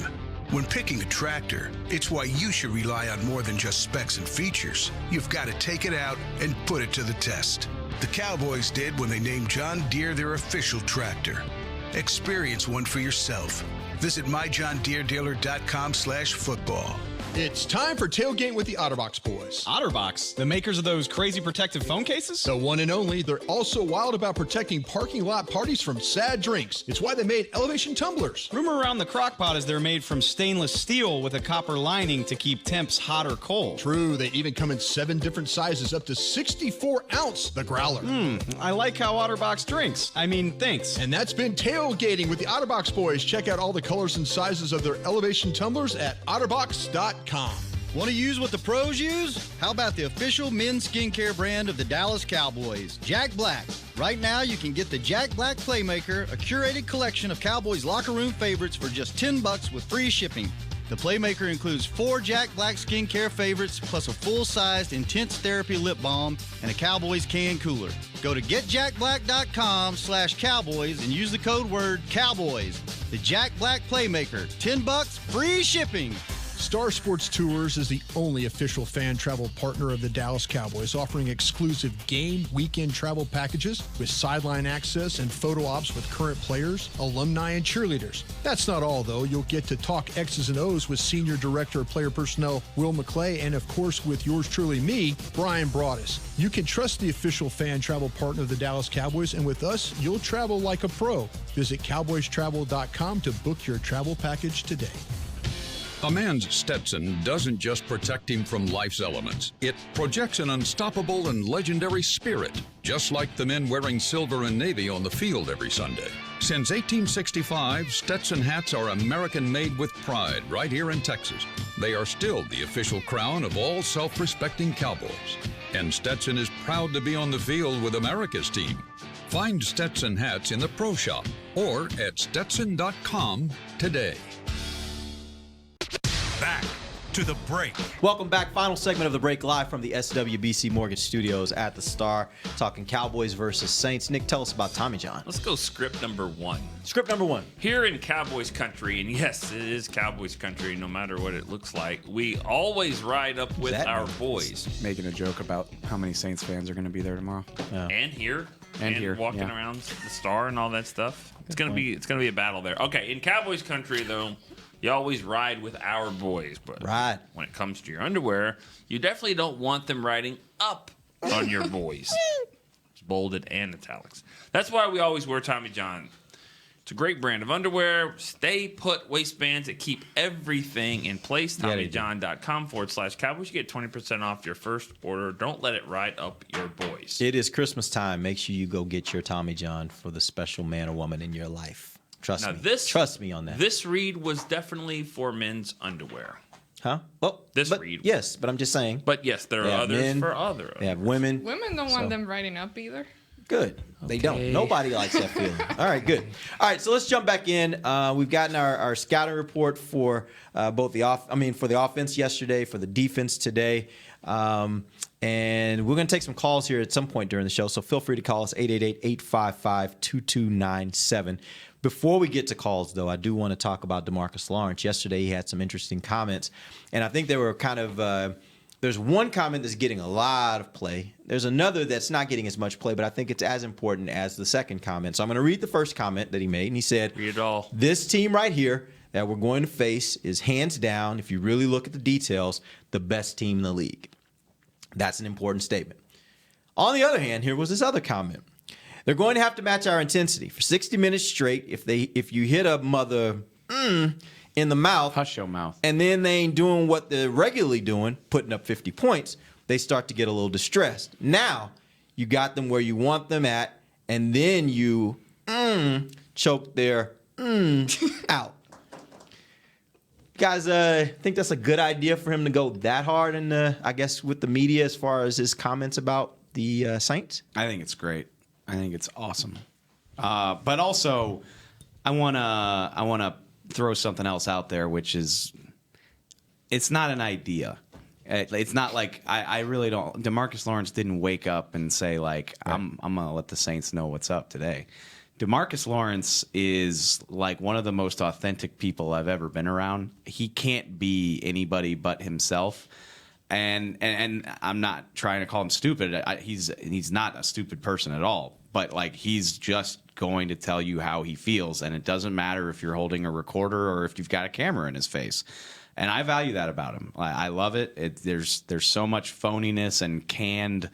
When picking a tractor, it's why you should rely on more than just specs and features. You've got to take it out and put it to the test. The Cowboys did when they named John Deere their official tractor. Experience one for yourself. Visit myjohndeeredealer.com/football. It's time for Tailgate with the OtterBox boys. OtterBox, the makers of those crazy protective phone cases? The one and only. They're also wild about protecting parking lot parties from sad drinks. It's why they made elevation tumblers. Rumor around the crockpot is they're made from stainless steel with a copper lining to keep temps hot or cold. True, they even come in 7 different sizes, up to 64 ounce, the growler. I like how OtterBox drinks. Thinks. And that's been Tailgating with the OtterBox boys. Check out all the colors and sizes of their elevation tumblers at otterbox.com. Want to use what the pros use? How about the official men's skincare brand of the Dallas Cowboys, Jack Black? Right now, you can get the Jack Black Playmaker, a curated collection of Cowboys locker room favorites for just $10 with free shipping. The Playmaker includes 4 Jack Black skincare favorites, plus a full-sized Intense Therapy lip balm and a Cowboys can cooler. Go to getjackblack.com/Cowboys and use the code word Cowboys. The Jack Black Playmaker, $10, free shipping. Star Sports Tours is the only official fan travel partner of the Dallas Cowboys, offering exclusive game weekend travel packages with sideline access and photo ops with current players, alumni, and cheerleaders. That's not all, though. You'll get to talk X's and O's with Senior Director of Player Personnel Will McClay, and of course with yours truly, me, Brian Broaddus. You can trust the official fan travel partner of the Dallas Cowboys, and with us, you'll travel like a pro. Visit cowboystravel.com to book your travel package today. A man's Stetson doesn't just protect him from life's elements. It projects an unstoppable and legendary spirit, just like the men wearing silver and navy on the field every Sunday. Since 1865, Stetson hats are American-made with pride right here in Texas. They are still the official crown of all self-respecting Cowboys. And Stetson is proud to be on the field with America's team. Find Stetson hats in the Pro Shop or at Stetson.com today. Back to the break. Welcome back. Final segment of the break, live from the SWBC Mortgage Studios at the Star, talking Cowboys versus Saints. Nick, tell us about Tommy John. Let's go script number 1. Script number 1. Here in Cowboys country, and yes, it is Cowboys country, no matter what it looks like, we always ride up with our boys. Making a joke about how many Saints fans are going to be there tomorrow. And here. Walking around the Star and all that stuff. It's gonna be a battle there. Okay, in Cowboys country though, you always ride with our boys, but when it comes to your underwear, you definitely don't want them riding up on your boys. It's bolded and italics. That's why we always wear Tommy John. It's a great brand of underwear. Stay put waistbands that keep everything in place. TommyJohn.com/Cowboys. You get 20% off your first order. Don't let it ride up your boys. It is Christmas time. Make sure you go get your Tommy John for the special man or woman in your life. Trust me on that. This read was definitely for men's underwear. Huh? Well, read. Yes, but I'm just saying. But yes, there are others for other. They have women. Women don't want them riding up either. Good. They don't. Nobody likes that feeling. All right, good. All right, so let's jump back in. We've gotten our scouting report for both for the offense yesterday, for the defense today. And we're going to take some calls here at some point during the show, so feel free to call us 888-855-2297. Before we get to calls, though, I do want to talk about DeMarcus Lawrence. Yesterday, he had some interesting comments, and I think they were kind of there's one comment that's getting a lot of play. There's another that's not getting as much play, but I think it's as important as the second comment. So I'm going to read the first comment that he made, and he said, read it all. This team right here that we're going to face is hands down, if you really look at the details, the best team in the league. That's an important statement. On the other hand, here was this other comment. They're going to have to match our intensity for 60 minutes straight. If you hit a mother in the mouth, hush your mouth, and then they ain't doing what they're regularly doing, putting up 50 points, they start to get a little distressed. Now you got them where you want them at, and then you choke their out. Guys, think that's a good idea for him to go that hard, and I guess with the media as far as his comments about the Saints? I think it's great. I think it's awesome. But also, I wanna throw something else out there, which is, it's not an idea. It's not like I really don't. DeMarcus Lawrence didn't wake up and say like, I'm gonna let the Saints know what's up today. DeMarcus Lawrence is like one of the most authentic people I've ever been around. He can't be anybody but himself. And I'm not trying to call him stupid. He's not a stupid person at all. But like, he's just going to tell you how he feels, and it doesn't matter if you're holding a recorder or if you've got a camera in his face. And I value that about him. I love it. There's so much phoniness and canned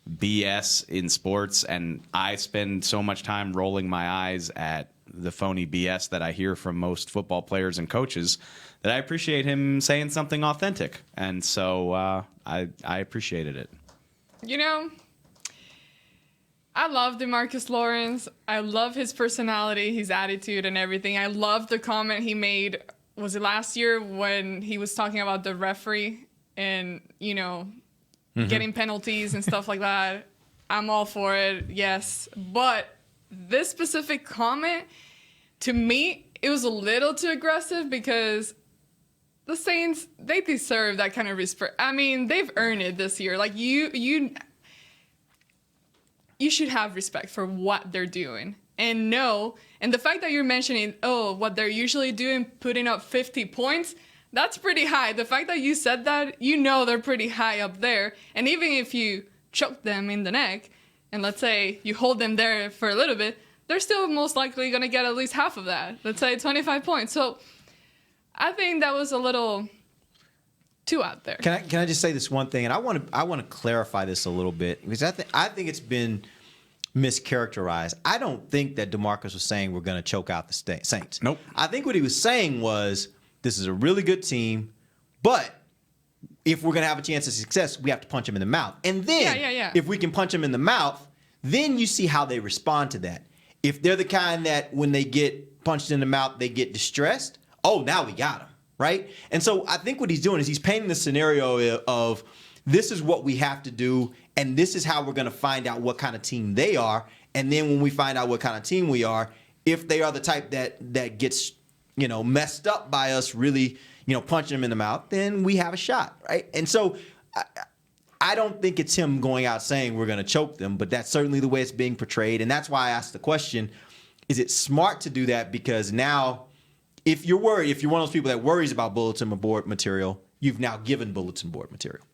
BS in sports, and I spend so much time rolling my eyes at the phony BS that I hear from most football players and coaches that I appreciate him saying something authentic. And so I appreciated it. You know, I love DeMarcus Lawrence. I love his personality, his attitude, and everything. I love the comment he made, was it last year, when he was talking about the referee and, you know, getting penalties and stuff like that. I'm all for it, yes. But this specific comment, to me, it was a little too aggressive because the Saints, they deserve that kind of respect. I mean, they've earned it this year. Like, you should have respect for what they're doing. And the fact that you're mentioning, what they're usually doing, putting up 50 points, that's pretty high. The fact that you said that, you know they're pretty high up there. And even if you choke them in the neck, and let's say you hold them there for a little bit, they're still most likely going to get at least half of that. Let's say 25 points. So I think that was a little too out there. Can I just say this one thing? And I want to clarify this a little bit, because I think it's been mischaracterized. I don't think that DeMarcus was saying we're going to choke out the Saints. Nope. I think what he was saying was, this is a really good team, but if we're going to have a chance of success, we have to punch them in the mouth. And then if we can punch them in the mouth, then you see how they respond to that. If they're the kind that when they get punched in the mouth, they get distressed, now we got them, right? And so I think what he's doing is he's painting the scenario of, this is what we have to do, and this is how we're going to find out what kind of team they are. And then when we find out what kind of team we are, if they are the type that gets messed up by us really, punching them in the mouth, then we have a shot, right? And so I don't think it's him going out saying we're going to choke them, but that's certainly the way it's being portrayed. And that's why I asked the question, is it smart to do that? Because now, if you're worried, if you're one of those people that worries about bulletin board material, you've now given bulletin board material.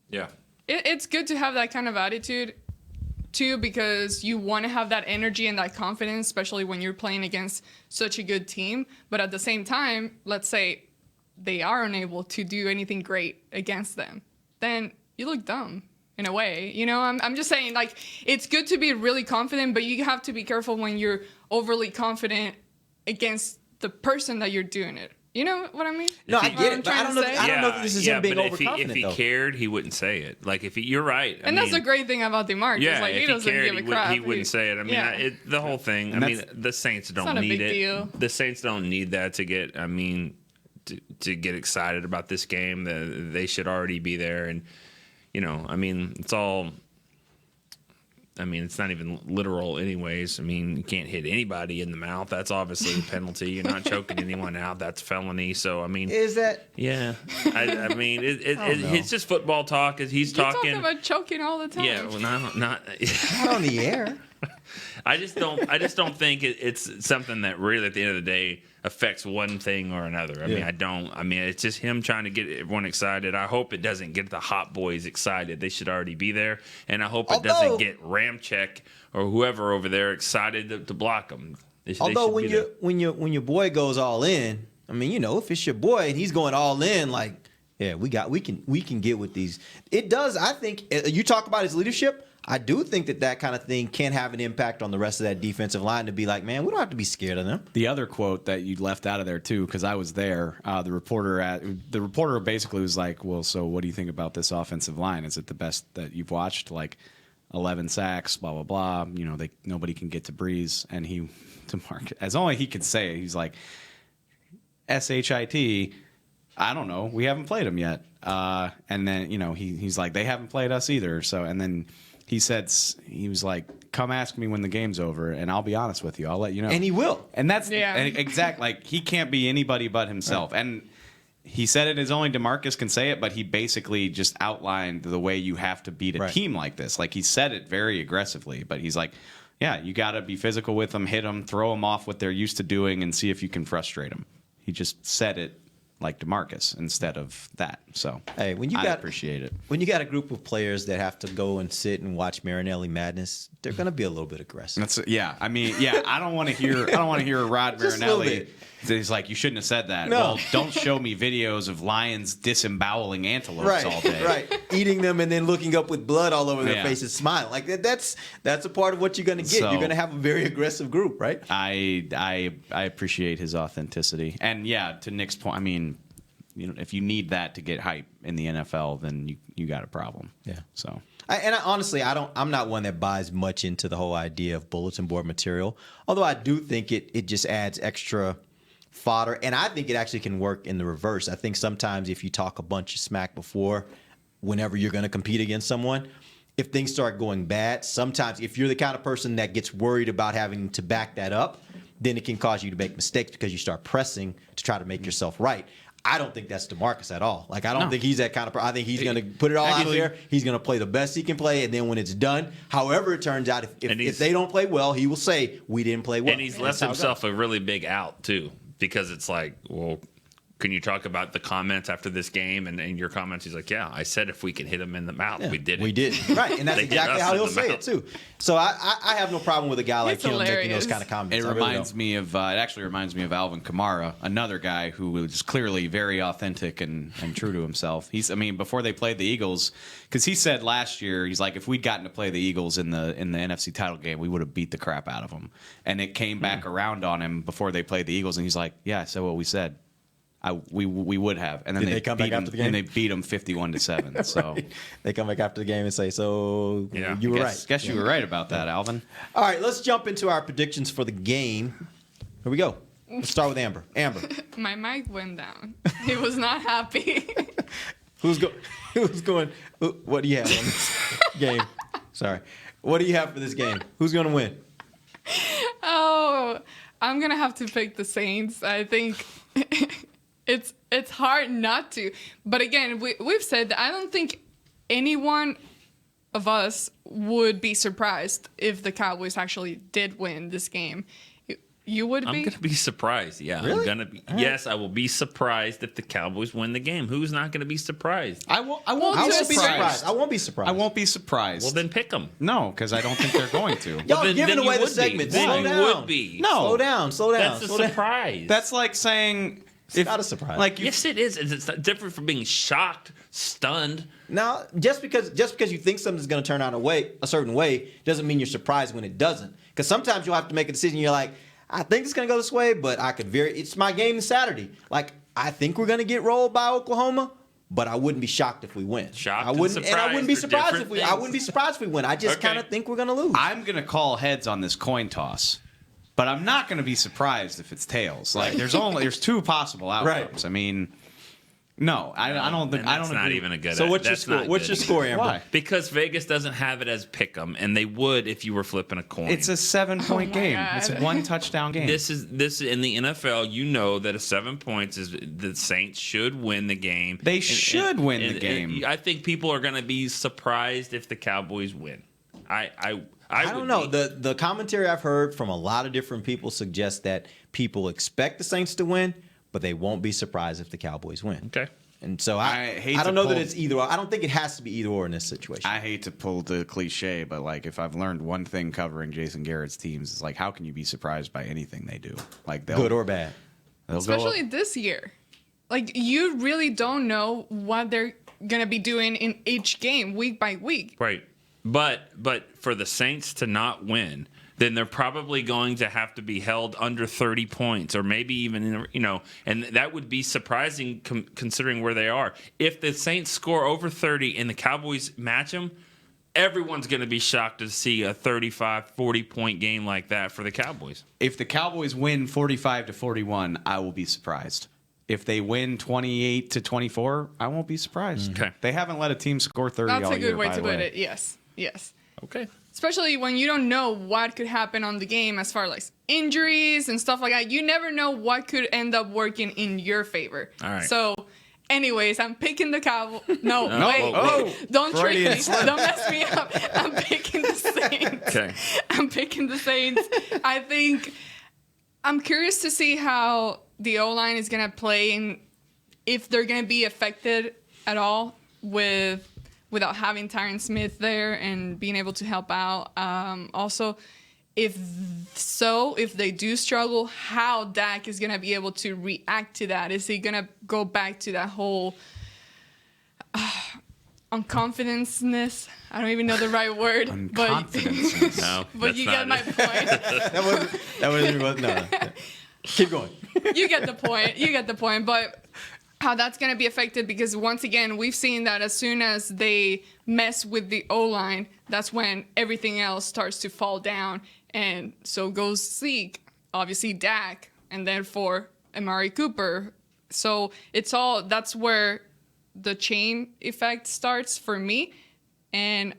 Yeah. It's good to have that kind of attitude, too, because you want to have that energy and that confidence, especially when you're playing against such a good team. But at the same time, let's say they are unable to do anything great against them, then you look dumb in a way. I'm just saying, like, it's good to be really confident, but you have to be careful when you're overly confident against the person that you're doing it. You know what I mean? No, I get it, but I don't know if this is him being overconfident, if he cared, he wouldn't say it. Like, you're right. And that's the great thing about DeMarcus. Yeah, like, if he doesn't cared, give a crap. He wouldn't say it. I mean, the whole thing. I mean, the Saints don't need it. Deal. The Saints don't need that to get. I mean, to get excited about this game. They should already be there. And I mean, it's all. I mean, it's not even literal anyways. I mean, you can't hit anybody in the mouth. That's obviously a penalty. You're not choking anyone out. That's felony. So, I mean. Is that? Yeah. I mean, it's just football talk. He's talking. You talk about choking all the time. Yeah, well, not not on the air. I just don't think it's something that really, at the end of the day, affects one thing or another. I mean, I don't. I mean, it's just him trying to get everyone excited. I hope it doesn't get the hot boys excited. They should already be there. And I hope it doesn't get Ramczyk or whoever over there excited to block them. Although when your boy goes all in, I mean, if it's your boy and he's going all in, like, yeah, we can get with these. It does. I think you talk about his leadership. I do think that kind of thing can have an impact on the rest of that defensive line to be like, man, we don't have to be scared of them. The other quote that you left out of there too, because I was there, the reporter basically was like, well, so what do you think about this offensive line? Is it the best that you've watched? Like 11 sacks, blah blah blah. Nobody can get to Breeze, and DeMarcus, as only he could say, he's like, SHIT. I don't know. We haven't played him yet. And then he's like, they haven't played us either. So and then. He was like, come ask me when the game's over, and I'll be honest with you. I'll let you know. And he will. And that's exact. Like, he can't be anybody but himself. Right. And he said it as only DeMarcus can say it, but he basically just outlined the way you have to beat a team like this. Like, he said it very aggressively, but he's like, yeah, you got to be physical with them, hit them, throw them off what they're used to doing, and see if you can frustrate them. He just said it like DeMarcus instead of that. So hey, I appreciate it. When you got a group of players that have to go and sit and watch Marinelli madness, they're going to be a little bit aggressive. I mean, I don't want to hear Rod Marinelli. He's like, you shouldn't have said that. No. Well, don't show me videos of lions disemboweling antelopes all day. Right, eating them and then looking up with blood all over their faces, smiling. Like that's a part of what you're going to get. So, you're going to have a very aggressive group, right? I appreciate his authenticity, and to Nick's point, I mean, if you need that to get hype in the NFL, then you got a problem. Yeah. So. Honestly, I'm not one that buys much into the whole idea of bulletin board material. Although I do think it just adds extra fodder, and I think it actually can work in the reverse. I think sometimes if you talk a bunch of smack before, whenever you're going to compete against someone, if things start going bad, sometimes if you're the kind of person that gets worried about having to back that up, then it can cause you to make mistakes because you start pressing to try to make yourself right. I don't think that's DeMarcus at all. Like, I don't think he's that kind of person. I think he's going to put it all out there. He's going to play the best he can play, and then when it's done, however it turns out, if they don't play well, he will say, we didn't play well. And he's left himself a really big out, too, because it's like, well, can you talk about the comments after this game? And in your comments, he's like, yeah, I said if we could hit him in the mouth, we did it. We did. Right, and that's exactly how he'll say it, too. So I have no problem with a guy like him making those kind of comments. It actually reminds me of Alvin Kamara, another guy who was clearly very authentic and true to himself. Before they played the Eagles, because he said last year, he's like, if we'd gotten to play the Eagles in the NFC title game, we would have beat the crap out of them. And it came back around on him before they played the Eagles, and he's like, yeah, I said what we said. We would have, and then they come back after the game, and they beat them 51-7. So they come back after the game and say, "So you were right." Guess you were right about that, Alvin. All right, let's jump into our predictions for the game. Here we go. Let's start with Amber. Amber, my mic went down. He was not happy. Who's going? What do you have on this game? Sorry, what do you have for this game? Who's going to win? Oh, I'm gonna have to pick the Saints. I think. It's hard not to. But again, we've said that I don't think anyone of us would be surprised if the Cowboys actually did win this game. You would be? I'm going to be surprised. Yeah, really? I'm going to be. Yes, I will be surprised if the Cowboys win the game. Who's not going to be surprised? I won't be surprised. I won't be surprised. I won't be surprised. Well, then pick them. No, because I don't think they're going to. Y'all giving away the segment. Then you would be. No. Slow down. That's a surprise. That's like saying... It's not a surprise. Yes, it is. It's different from being shocked, stunned. Now, just because you think something's going to turn out a certain way doesn't mean you're surprised when it doesn't. Because sometimes you'll have to make a decision. You're like, I think it's going to go this way, but it's my game this Saturday. Like, I think we're going to get rolled by Oklahoma, but I wouldn't be shocked if we win. I wouldn't be surprised if we win. I just kind of think we're going to lose. I'm going to call heads on this coin toss. But I'm not going to be surprised if it's tails. Like there's two possible outcomes. Right. I mean, no, I don't think. That's not even a good. So what's your score? What's your score, Amber? Why? Because Vegas doesn't have it as pick'em, and they would if you were flipping a coin. It's a 7-point game. God. It's a 1 touchdown game. This in the NFL. You know that a 7 points is the Saints should win the game. They should win the game. I think people are going to be surprised if the Cowboys win. I don't know. The commentary I've heard from a lot of different people suggests that people expect the Saints to win, but they won't be surprised if the Cowboys win. Okay. And so I don't know that it's either or. I don't think it has to be either or in this situation. I hate to pull the cliche, but like if I've learned one thing covering Jason Garrett's teams, it's like how can you be surprised by anything they do? Like good or bad. Especially this year. Like you really don't know what they're gonna be doing in each game week by week. Right. But for the Saints to not win, then they're probably going to have to be held under 30 points or maybe even, and that would be surprising considering where they are. If the Saints score over 30 and the Cowboys match them, everyone's going to be shocked to see a 35, 40-point game like that for the Cowboys. If the Cowboys win 45-41, I will be surprised. If they win 28-24, I won't be surprised. Okay. They haven't let a team score 30 all year, That's a good way by to the put it. Yes. Okay. Especially when you don't know what could happen on the game as far as like injuries and stuff like that. You never know what could end up working in your favor. All right. So, anyways, I'm picking the Cowboys. No, wait. Oh, Don't trick me. Freudian Don't mess me up. I'm picking the Saints. Okay. I'm picking the Saints. I think I'm curious to see how the O-line is going to play in if they're going to be affected at all without having Tyron Smith there and being able to help out. Also, if they do struggle, how Dak is going to be able to react to that. Is he going to go back to that whole unconfidenceness? I don't even know the right word. Unconfidenceness. No, but you get my point. that wasn't no. Keep going. You get the point. You get the point. But how that's going to be affected, because once again, we've seen that as soon as they mess with the O-line, that's when everything else starts to fall down. And so goes Zeke, obviously Dak, and then for Amari Cooper. So that's where the chain effect starts for me. And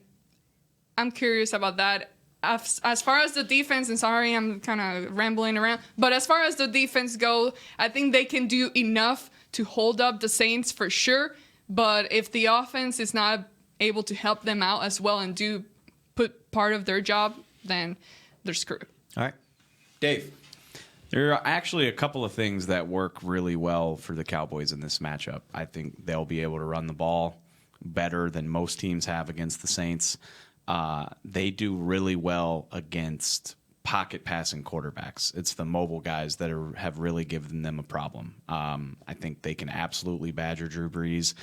I'm curious about that. As far as the defense, and sorry, I'm kind of rambling around, but as far as the defense go, I think they can do enough to hold up the Saints for sure. But if the offense is not able to help them out as well and put part of their job, then they're screwed. All right. Dave. There are actually a couple of things that work really well for the Cowboys in this matchup. I think they'll be able to run the ball better than most teams have against the Saints. They do really well against pocket passing quarterbacks. It's the mobile guys that have really given them a problem. I think they can absolutely badger Drew Brees.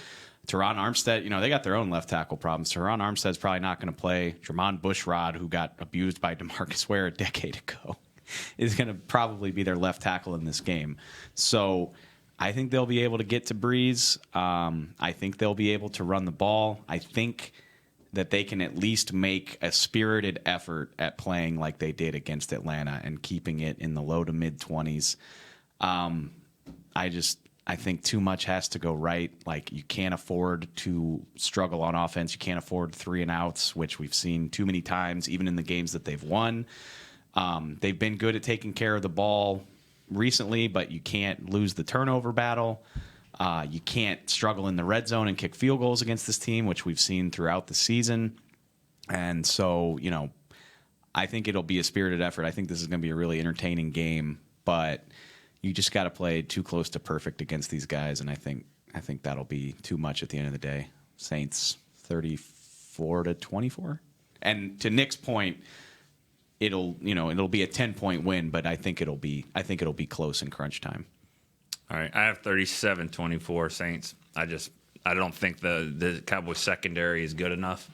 Teron Armstead, they got their own left tackle problems. Teron Armstead's probably not going to play. Jermon Bushrod, who got abused by DeMarcus Ware a decade ago, is going to probably be their left tackle in this game. So I think they'll be able to get to Brees. I think they'll be able to run the ball. I think that they can at least make a spirited effort at playing like they did against Atlanta and keeping it in the low to mid 20s. I think too much has to go right. Like, you can't afford to struggle on offense. You can't afford 3 and outs, which we've seen too many times, even in the games that they've won. They've been good at taking care of the ball recently, but you can't lose the turnover battle. You can't struggle in the red zone and kick field goals against this team, which we've seen throughout the season. And so, I think it'll be a spirited effort. I think this is going to be a really entertaining game, but you just got to play too close to perfect against these guys, and I think that'll be too much at the end of the day. Saints 34-24. And to Nick's point, it'll be a 10-point win, but I think it'll be close in crunch time. All right, I have 37-24 Saints. I don't think the Cowboys secondary is good enough.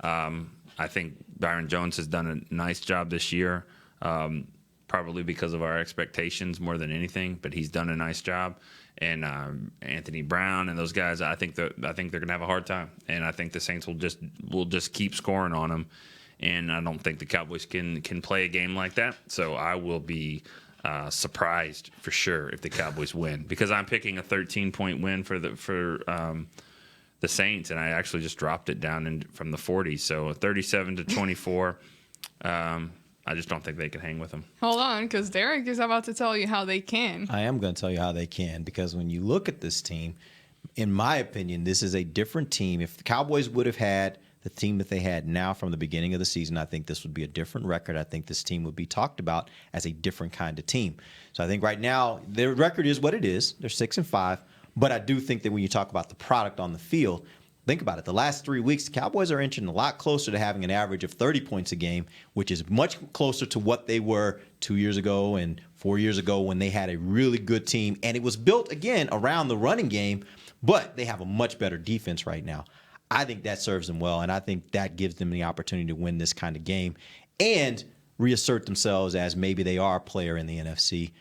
I think Byron Jones has done a nice job this year, probably because of our expectations more than anything. But he's done a nice job, and Anthony Brown and those guys. I think they're going to have a hard time, and I think the Saints will just keep scoring on them. And I don't think the Cowboys can play a game like that. So I will be surprised for sure if the Cowboys win, because I'm picking a 13-point win for the Saints, and I actually just dropped it down from the 40s. So 37-24. I just don't think they can hang with them. Hold on, because Derek is about to tell you how they can. I am going to tell you how they can, because when you look at this team, in my opinion, this is a different team. If the Cowboys would have had the team that they had now from the beginning of the season, I think this would be a different record. I think this team would be talked about as a different kind of team. So I think right now their record is what it is. They're 6-5. But I do think that when you talk about the product on the field, think about it. The last 3 weeks, the Cowboys are inching a lot closer to having an average of 30 points a game, which is much closer to what they were 2 years ago and 4 years ago when they had a really good team. And it was built, again, around the running game, but they have a much better defense right now. I think that serves them well, and I think that gives them the opportunity to win this kind of game and reassert themselves as maybe they are a player in the NFC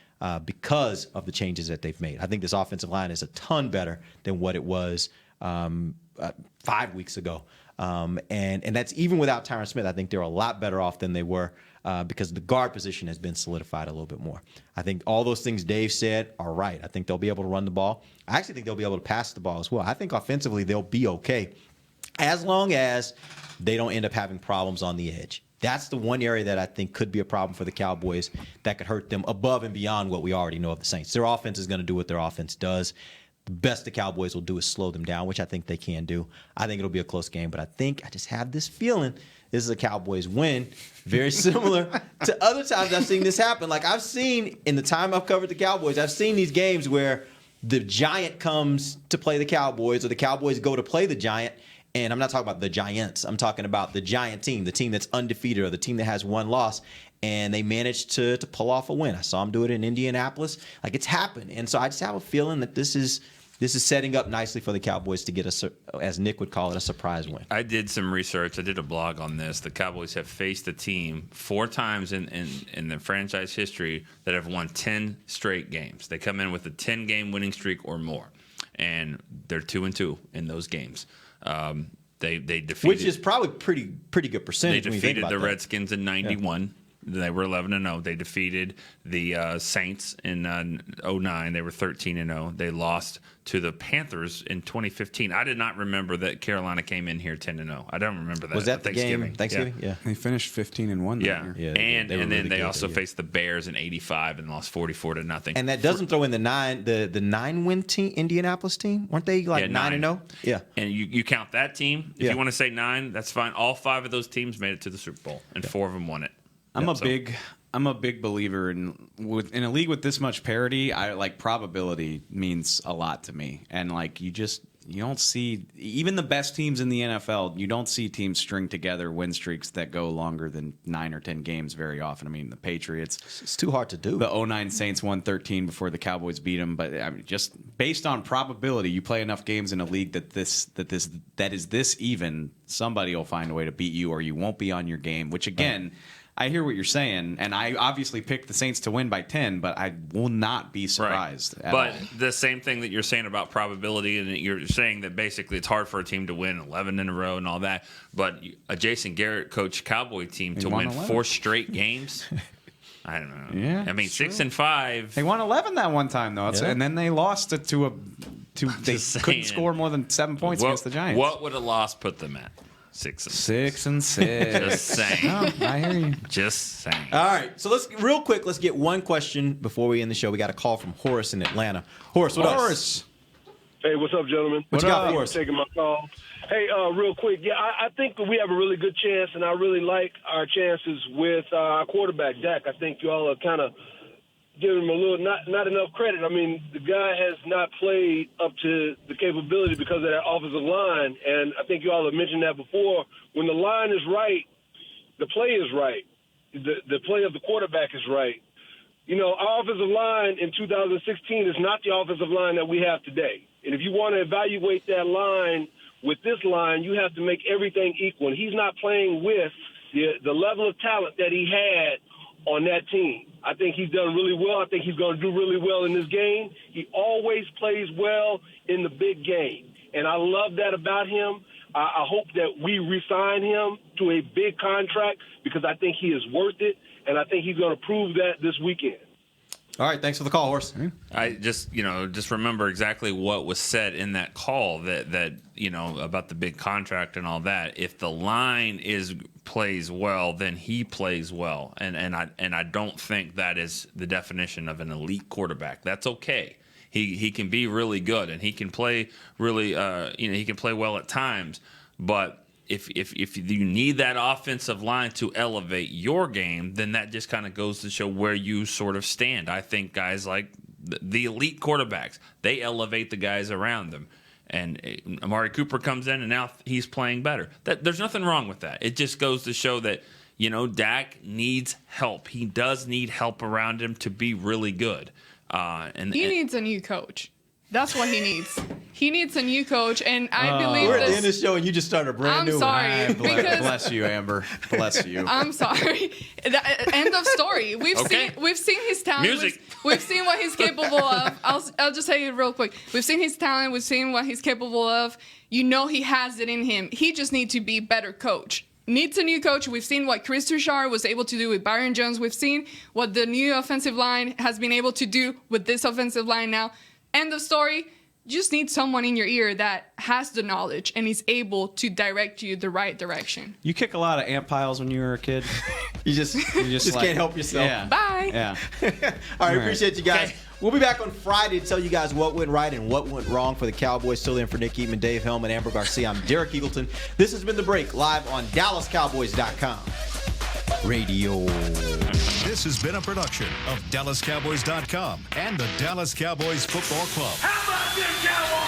because of the changes that they've made. I think this offensive line is a ton better than what it was 5 weeks ago. And that's even without Tyron Smith. I think they're a lot better off than they were because the guard position has been solidified a little bit more. I think all those things Dave said are right. I think they'll be able to run the ball. I actually think they'll be able to pass the ball as well. I think offensively they'll be okay as long as they don't end up having problems on the edge. That's the one area that I think could be a problem for the Cowboys that could hurt them above and beyond what we already know of the Saints. Their offense is going to do what their offense does. The best the Cowboys will do is slow them down, which I think they can do. I think it'll be a close game, but I just have this feeling this is a Cowboys win. Very similar to other times I've seen this happen. Like I've seen in the time I've covered the Cowboys, I've seen these games where the Giant comes to play the Cowboys, or the Cowboys go to play the Giant, and I'm not talking about the Giants. I'm talking about the Giant team, the team that's undefeated or the team that has one loss, and they managed to pull off a win. I saw them do it in Indianapolis. Like, it's happened. And so I just have a feeling that this is setting up nicely for the Cowboys to get as Nick would call it, a surprise win. I did some research. I did a blog on this. The Cowboys have faced a team 4 times in the franchise history that have won 10 straight games. They come in with a 10-game winning streak or more, and they're 2-2 in those games. They defeated, which is probably pretty good percentage. They defeated the Redskins in '91. Yeah. They were 11-0. They defeated the Saints in 2009. They were 13-0. They lost to the Panthers in 2015. I did not remember that Carolina came in here 10-0. I don't remember that. Was that the game? Thanksgiving? Yeah. They finished 15-1 that year. Yeah. And then really they also faced the Bears in '85 and lost 44-0. And that doesn't throw in the 9-win team, Indianapolis team. Weren't they like 9-0? Yeah. And you count that team. If you want to say 9, that's fine. All 5 of those teams made it to the Super Bowl, and 4 of them won it. I'm a big believer in a league with this much parity. I like probability means a lot to me, and like you don't see even the best teams in the NFL. You don't see teams string together win streaks that go longer than 9 or 10 games very often. I mean, the Patriots. It's too hard to do. The 2009 Saints won 13 before the Cowboys beat them. But I mean, just based on probability, you play enough games in a league that is this even. Somebody will find a way to beat you, or you won't be on your game. Which again. I hear what you're saying, and I obviously picked the Saints to win by 10, but I will not be surprised at all. The same thing that you're saying about probability, and you're saying that basically it's hard for a team to win 11 in a row and all that, but a Jason Garrett coached Cowboy team to win 4 straight games? I don't know. Yeah, I mean, 6-5. They won 11 that one time, though, and then they lost it to they couldn't score more than 7 points against the Giants. What would a loss put them at? 6-6. Just saying. No, I hear you. Just saying. All right, so let's get one question before we end the show. We got a call from Horace in Atlanta. Horace, what up? Hey, what's up, gentlemen? What you got for us? Taking my call. Hey, real quick, I think we have a really good chance, and I really like our chances with our quarterback, Dak. I think you all are kind of giving him a little not enough credit. I mean, the guy has not played up to the capability because of that offensive line, and I think you all have mentioned that before. When the line is right, the play is right. The play of the quarterback is right. You know, our offensive line in 2016 is not the offensive line that we have today. And if you want to evaluate that line with this line, you have to make everything equal. And he's not playing with the level of talent that he had on that team. I think he's done really well. I think he's going to do really well in this game. He always plays well in the big game, and I love that about him. I hope that we re-sign him to a big contract because I think he is worth it, and I think he's going to prove that this weekend. All right, thanks for the call, Horace. I just remember exactly what was said in that call that about the big contract and all that. If the line plays well, then he plays well, and I don't think that is the definition of an elite quarterback. That's okay. He can be really good, and he can play really he can play well at times, but if you need that offensive line to elevate your game, then that just kind of goes to show where you sort of stand. I think guys like the elite quarterbacks, they elevate the guys around them. And Amari Cooper comes in, and now he's playing better. There's nothing wrong with that. It just goes to show that, Dak needs help. He does need help around him to be really good. He needs a new coach. That's what he needs. He needs a new coach, and I believe we're at the end of the show, and you just started a brand new one. I'm sorry. Bless you, Amber. Bless you. I'm sorry. End of story. We've seen his talent. Music. We've seen what he's capable of. I'll just say it real quick. We've seen his talent. We've seen what he's capable of. He has it in him. He just needs to be better coach. Needs a new coach. We've seen what Chris Tuchard was able to do with Byron Jones. We've seen what the new offensive line has been able to do with this offensive line now. End of story. You just need someone in your ear that has the knowledge and is able to direct you the right direction. You kick a lot of ant piles when you were a kid. you just can't help yourself. Yeah. Bye. Yeah. All right, appreciate you guys. Okay. We'll be back on Friday to tell you guys what went right and what went wrong for the Cowboys. Still in for Nick Eatman, Dave Hellman, Amber Garcia. I'm Derek Eagleton. This has been The Break, live on DallasCowboys.com. Radio. This has been a production of DallasCowboys.com and the Dallas Cowboys Football Club. How about this, Cowboys?